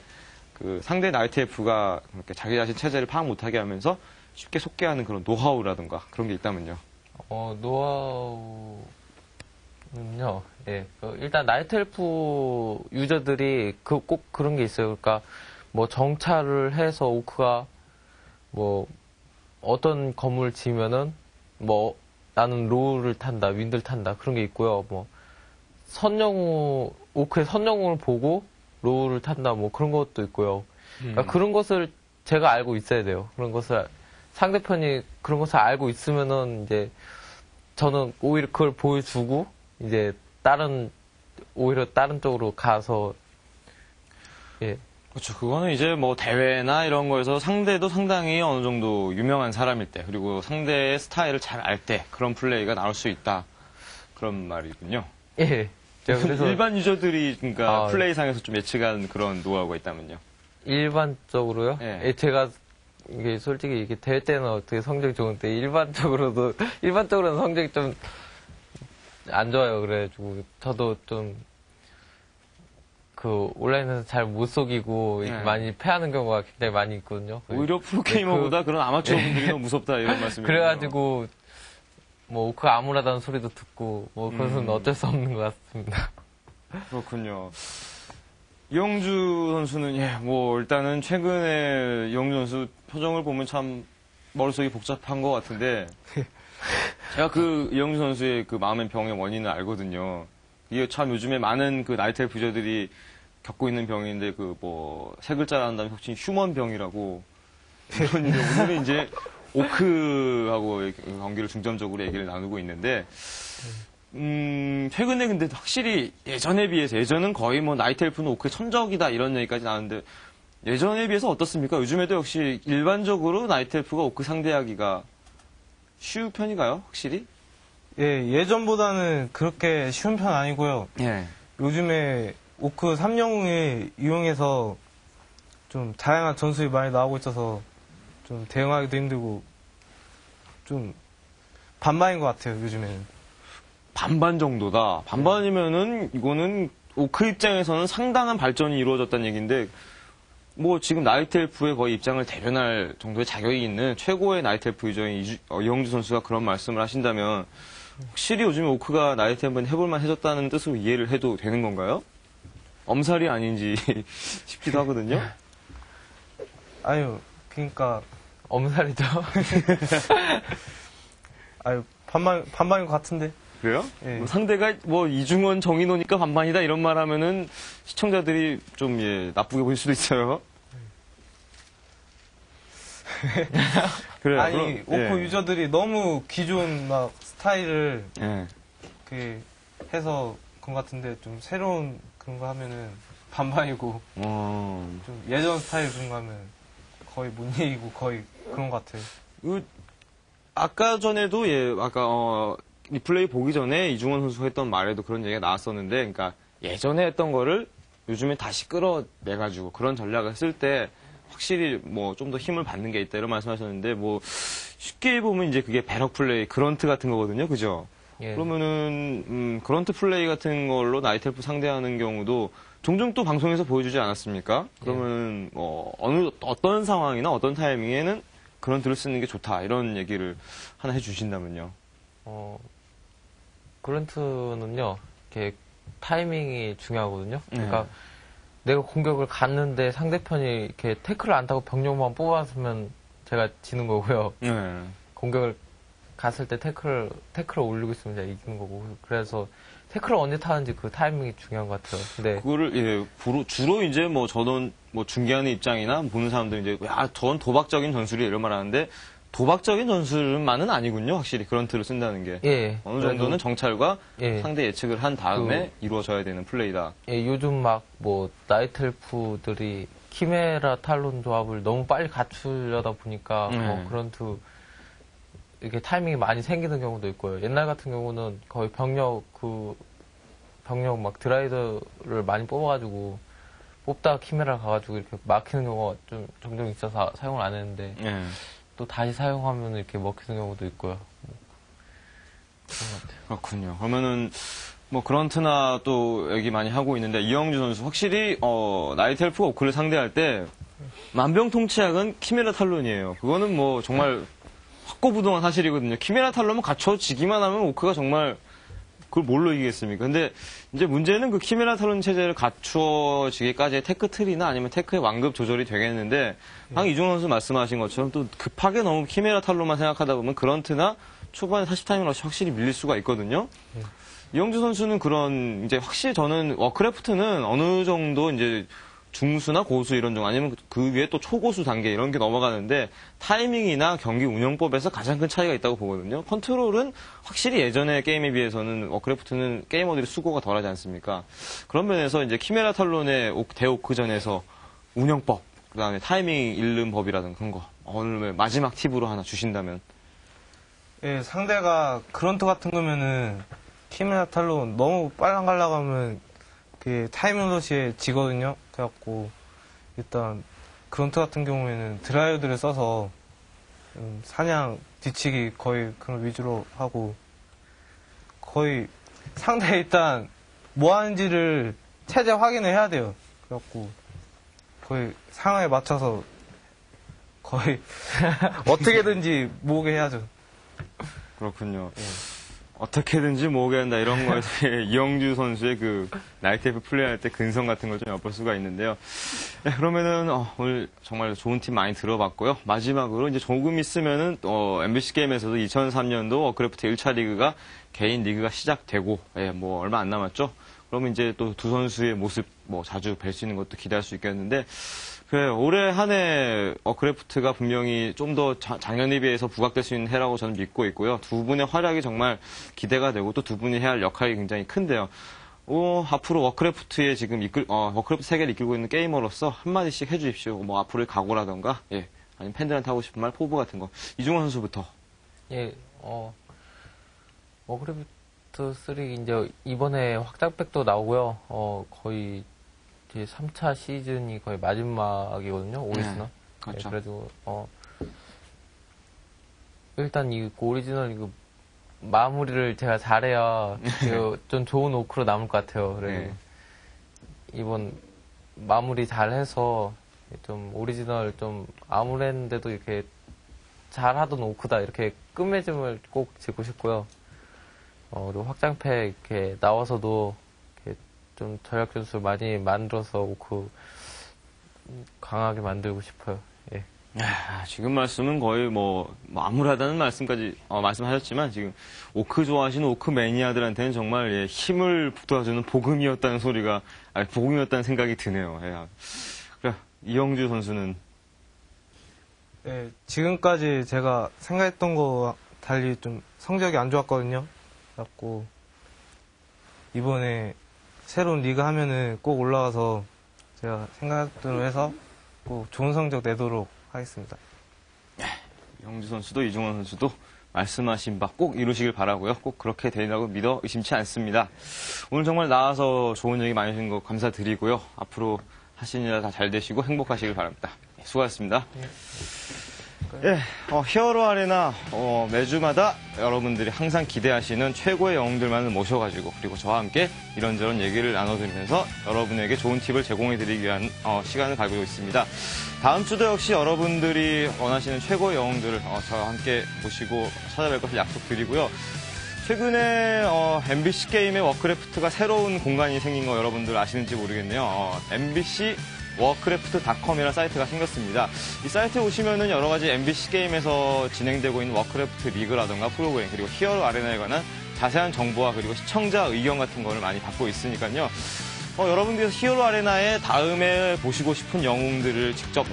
그 상대 나이트엘프가 그렇게 자기 자신 체제를 파악 못하게 하면서 쉽게 속게 하는 그런 노하우라든가 그런 게 있다면요. 노하우는요. 예. 일단 나이트엘프 유저들이 꼭 그런 게 있어요. 그러니까 뭐 정찰을 해서 오크가 뭐 어떤 건물을 지으면은 뭐 나는 로우를 탄다, 윈드를 탄다 그런 게 있고요. 뭐 오크의 선영웅을 보고 로우를 탄다 뭐 그런 것도 있고요. 그러니까 그런 것을 제가 알고 있어야 돼요. 그런 것을 상대편이 그런 것을 알고 있으면은 이제 저는 오히려 그걸 보여주고 이제 오히려 다른 쪽으로 가서 예. 그렇죠. 그거는 이제 뭐 대회나 이런 거에서 상대도 상당히 어느 정도 유명한 사람일 때, 그리고 상대의 스타일을 잘 알 때 그런 플레이가 나올 수 있다. 그런 말이군요. 예. 제가 그래서 일반 유저들이 그러니까 아, 플레이상에서 좀 예측한 그런 노하우가 있다면요. 일반적으로요? 예. 예, 제가 이게 솔직히 이게 대회 때는 어떻게 성적이 좋은데 일반적으로는 성적이 좀 안 좋아요. 그래가지고 저도 좀 그 온라인에서 잘 못 속이고 이렇게 예. 많이 패하는 경우가 굉장히 많이 있거든요. 오히려 프로게이머보다 그런 아마추어 분들이 너무 무섭다 이런 말씀이에요. 그래가지고 뭐 오크 암울하다는 소리도 듣고 뭐 그것은 어쩔 수 없는 것 같습니다. 그렇군요. 이영주 선수는 뭐 일단은 최근에 이영주 선수 표정을 보면 참 머릿속이 복잡한 것 같은데 제가 그 이영주 선수의 그 마음의 병의 원인을 알거든요. 이게 참 요즘에 많은 그 나이트엘프 유저들이 겪고 있는 병인데 그 뭐 세 글자를 한다면 혹시 휴먼 병이라고 이런 오늘은 이제 오크하고 경기를 중점적으로 얘기를 나누고 있는데 최근에 근데 확실히 예전에 비해서 예전은 거의 뭐 나이트엘프는 오크의 천적이다 이런 얘기까지 나왔는데 예전에 비해서 어떻습니까? 요즘에도 역시 일반적으로 나이트엘프가 오크 상대하기가 쉬운 편인가요? 확실히? 예, 예전보다는 그렇게 쉬운 편 아니고요. 예. 요즘에 오크 3영웅을 이용해서 좀 다양한 전술이 많이 나오고 있어서 좀 대응하기도 힘들고 좀 반반인 것 같아요, 요즘에는. 반반 정도다. 반반이면은 이거는 오크 입장에서는 상당한 발전이 이루어졌다는 얘기인데 뭐 지금 나이트엘프의 거의 입장을 대변할 정도의 자격이 있는 최고의 나이트엘프 유저인 이영주 선수가 그런 말씀을 하신다면 확실히 요즘에 오크가 나이트엘프는 해볼만 해졌다는 뜻으로 이해를 해도 되는 건가요? 엄살이 아닌지 싶기도 하거든요. 아유, 그러니까 엄살이죠. 아유, 반반인 것 같은데. 그래요? 예. 뭐 상대가 뭐 이중원 정인호니까 반반이다 이런 말 하면은 시청자들이 좀 나쁘게 보일 수도 있어요. 그래요. 아니, 그럼, 오프 예. 유저들이 너무 기존 막 스타일을 예. 그 해서 그런 것 같은데 좀 새로운 그런 거 하면은 반반이고 좀 예전 스타일 그런 거 하면 거의 못 이기고 거의 그런 것 같아요. 아까 전에도 아까 리플레이 보기 전에 이중원 선수가 했던 말에도 그런 얘기가 나왔었는데, 그러니까 예전에 했던 거를 요즘에 다시 끌어내가지고 그런 전략을 했을 때 확실히 뭐 좀 더 힘을 받는 게 있다 이런 말씀하셨는데 뭐 쉽게 보면 이제 그게 배럭 플레이, 그런트 같은 거거든요, 그죠? 예. 그러면은 그런트 플레이 같은 걸로 나이트엘프 상대하는 경우도 종종 또 방송에서 보여주지 않았습니까? 그러면 어떤 상황이나 어떤 타이밍에는 그런트를 쓰는 게 좋다 이런 얘기를 하나 해주신다면요. 그런트는요, 이렇게 타이밍이 중요하거든요. 그러니까 내가 공격을 갔는데 상대편이 이렇게 태클을 안 타고 병력만 뽑았으면 제가 지는 거고요. 네. 공격을 갔을 때 태클을 올리고 있으면 제가 이기는 거고. 그래서 태클을 언제 타는지 그 타이밍이 중요한 것 같아요. 근데 그거를 예, 주로 이제 뭐 저는 뭐 중계하는 입장이나 보는 사람들이 이제 야, 저건 도박적인 전술이 이런 말 하는데 도박적인 전술만은 아니군요. 확실히 그런 틀을 쓴다는 게. 예. 어느 정도는 정찰과 예. 상대 예측을 한 다음에 이루어져야 되는 플레이다. 예, 요즘 막 뭐 나이트엘프들이 키메라 탈론 조합을 너무 빨리 갖추려다 보니까 그런 이렇게 타이밍이 많이 생기는 경우도 있고요. 옛날 같은 경우는 거의 병력 막 드라이더를 많이 뽑아가지고 뽑다가 키메라 가가지고 이렇게 막히는 경우가 좀 종종 있어서 사용을 안 했는데 예. 또 다시 사용하면 이렇게 먹히는 경우도 있고요. 그런 것 같아요. 그렇군요. 그러면은 뭐 그런트나 또 얘기 많이 하고 있는데 이영주 선수 확실히 나이트엘프가 오크를 상대할 때 만병통치약은 키메라 탈론이에요. 그거는 뭐 정말 확고부동한 사실이거든요. 키메라 탈론은 갖춰지기만 하면 오크가 정말 그걸 뭘로 이기겠습니까? 근데 이제 문제는 그 키메라 탈론 체제를 갖추어지기까지의 테크 틀이나 아니면 테크의 완급 조절이 되겠는데 방금 이종원 선수 말씀하신 것처럼 또 급하게 너무 키메라 탈론만 생각하다 보면 그런트나 초반에 40타이밍 러시 확실히 밀릴 수가 있거든요. 이영주 선수는 그런 이제 확실히 저는 워크래프트는 어느 정도 이제 중수나 고수 이런 종 아니면 그 위에 또 초고수 단계 이런 게 넘어가는데 타이밍이나 경기 운영법에서 가장 큰 차이가 있다고 보거든요. 컨트롤은 확실히 예전의 게임에 비해서는 워크래프트는 게이머들이 수고가 덜하지 않습니까? 그런 면에서 이제 키메라 탈론의 대오크전에서 운영법, 그다음에 타이밍 잃는 법이라든 그런 거 오늘 마지막 팁으로 하나 주신다면. 예, 상대가 그런트 같은 거면은 키메라 탈론 너무 빨리 가려고 하면 그 타이밍 러시에 지거든요. 그래갖고 일단 그런트 같은 경우에는 드라이어들을 써서 사냥 뒤치기 거의 그런 위주로 하고 거의 상대 일단 뭐 하는지를 체제 확인을 해야 돼요. 그래갖고 거의 상황에 맞춰서 거의 어떻게든지 모으게 해야죠. 그렇군요. 어떻게든지 모으게 한다 이런 거에 대해 이영주 선수의 그 나이트F 플레이할 때 근성 같은 걸 좀 엿볼 수가 있는데요. 네, 그러면은 오늘 정말 좋은 팁 많이 들어봤고요. 마지막으로 이제 조금 있으면은 MBC 게임에서도 2003년도 워크래프트 1차 리그가 개인 리그가 시작되고 뭐 얼마 안 남았죠. 그러면 이제 또 두 선수의 모습 뭐 자주 뵐 수 있는 것도 기대할 수 있겠는데 올해 한 해 워크래프트가 분명히 좀 더 작년에 비해서 부각될 수 있는 해라고 저는 믿고 있고요. 두 분의 활약이 정말 기대가 되고 또 두 분이 해야 할 역할이 굉장히 큰데요. 앞으로 워크래프트의 지금 워크래프트 세계를 이끌고 있는 게이머로서 한마디씩 해주십시오. 뭐 앞으로의 각오라던가, 아니면 팬들한테 하고 싶은 말, 포부 같은 거. 이종원 선수부터. 예, 워크래프트 3 이제 이번에 확장팩도 나오고요. 거의 이제 3차 시즌이 거의 마지막이거든요. 오리지널. 그렇죠. 그래도 일단 이 오리지널 이거 마무리를 제가 잘해야 좀 좋은 오크로 남을 것 같아요. 그래서 이번 마무리 잘해서 좀 오리지널 좀 아무랬는데도 이렇게 잘하던 오크다 이렇게 끝맺음을 꼭 짓고 싶고요. 그리고 확장팩 이렇게 나와서도 이렇게 좀 전략 전술 많이 만들어서 오크 강하게 만들고 싶어요. 예. 지금 말씀은 거의 뭐 암울하다는 말씀까지 말씀하셨지만 지금 오크 좋아하시는 오크 매니아들한테는 정말 힘을 북돋아주는 복음이었다는 복음이었다는 생각이 드네요. 그래 이영주 선수는 지금까지 제가 생각했던 거와 달리 좀 성적이 안 좋았거든요. 그래갖고 이번에 새로운 리그 하면은 꼭 올라가서 제가 생각대로 해서 꼭 좋은 성적 내도록 하겠습니다. 이영주 선수도 이종원 선수도 말씀하신 바 꼭 이루시길 바라고요. 꼭 그렇게 되리라고 믿어 의심치 않습니다. 오늘 정말 나와서 좋은 얘기 많이 해주신 거 감사드리고요. 앞으로 하시는 일 다 잘 되시고 행복하시길 바랍니다. 수고하셨습니다. 히어로 아레나 매주마다 여러분들이 항상 기대하시는 최고의 영웅들만을 모셔가지고 그리고 저와 함께 이런저런 얘기를 나눠드리면서 여러분에게 좋은 팁을 제공해드리기 위한 시간을 가지고 있습니다. 다음 주도 역시 여러분들이 원하시는 최고의 영웅들을 저와 함께 모시고 찾아뵐 것을 약속드리고요. 최근에 MBC 게임의 워크래프트가 새로운 공간이 생긴 거 여러분들 아시는지 모르겠네요. MBC 워크래프트.com이라는 사이트가 생겼습니다. 이 사이트에 오시면은 여러 가지 MBC 게임에서 진행되고 있는 워크래프트 리그라던가 프로그램 그리고 히어로 아레나에 관한 자세한 정보와 그리고 시청자 의견 같은 거를 많이 받고 있으니까요. 여러분들께서 히어로 아레나에 다음에 보시고 싶은 영웅들을 직접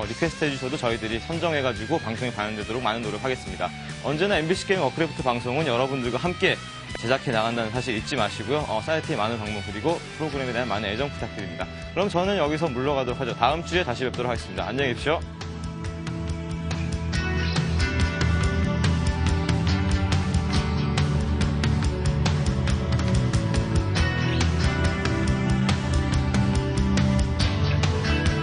리퀘스트 해주셔도 저희들이 선정해가지고 방송에 반영되도록 많은 노력하겠습니다. 언제나 MBC 게임 워크래프트 방송은 여러분들과 함께 제작해 나간다는 사실 잊지 마시고요. 사이트에 많은 방문 그리고 프로그램에 대한 많은 애정 부탁드립니다. 그럼 저는 여기서 물러가도록 하죠. 다음 주에 다시 뵙도록 하겠습니다. 안녕히 계십시오.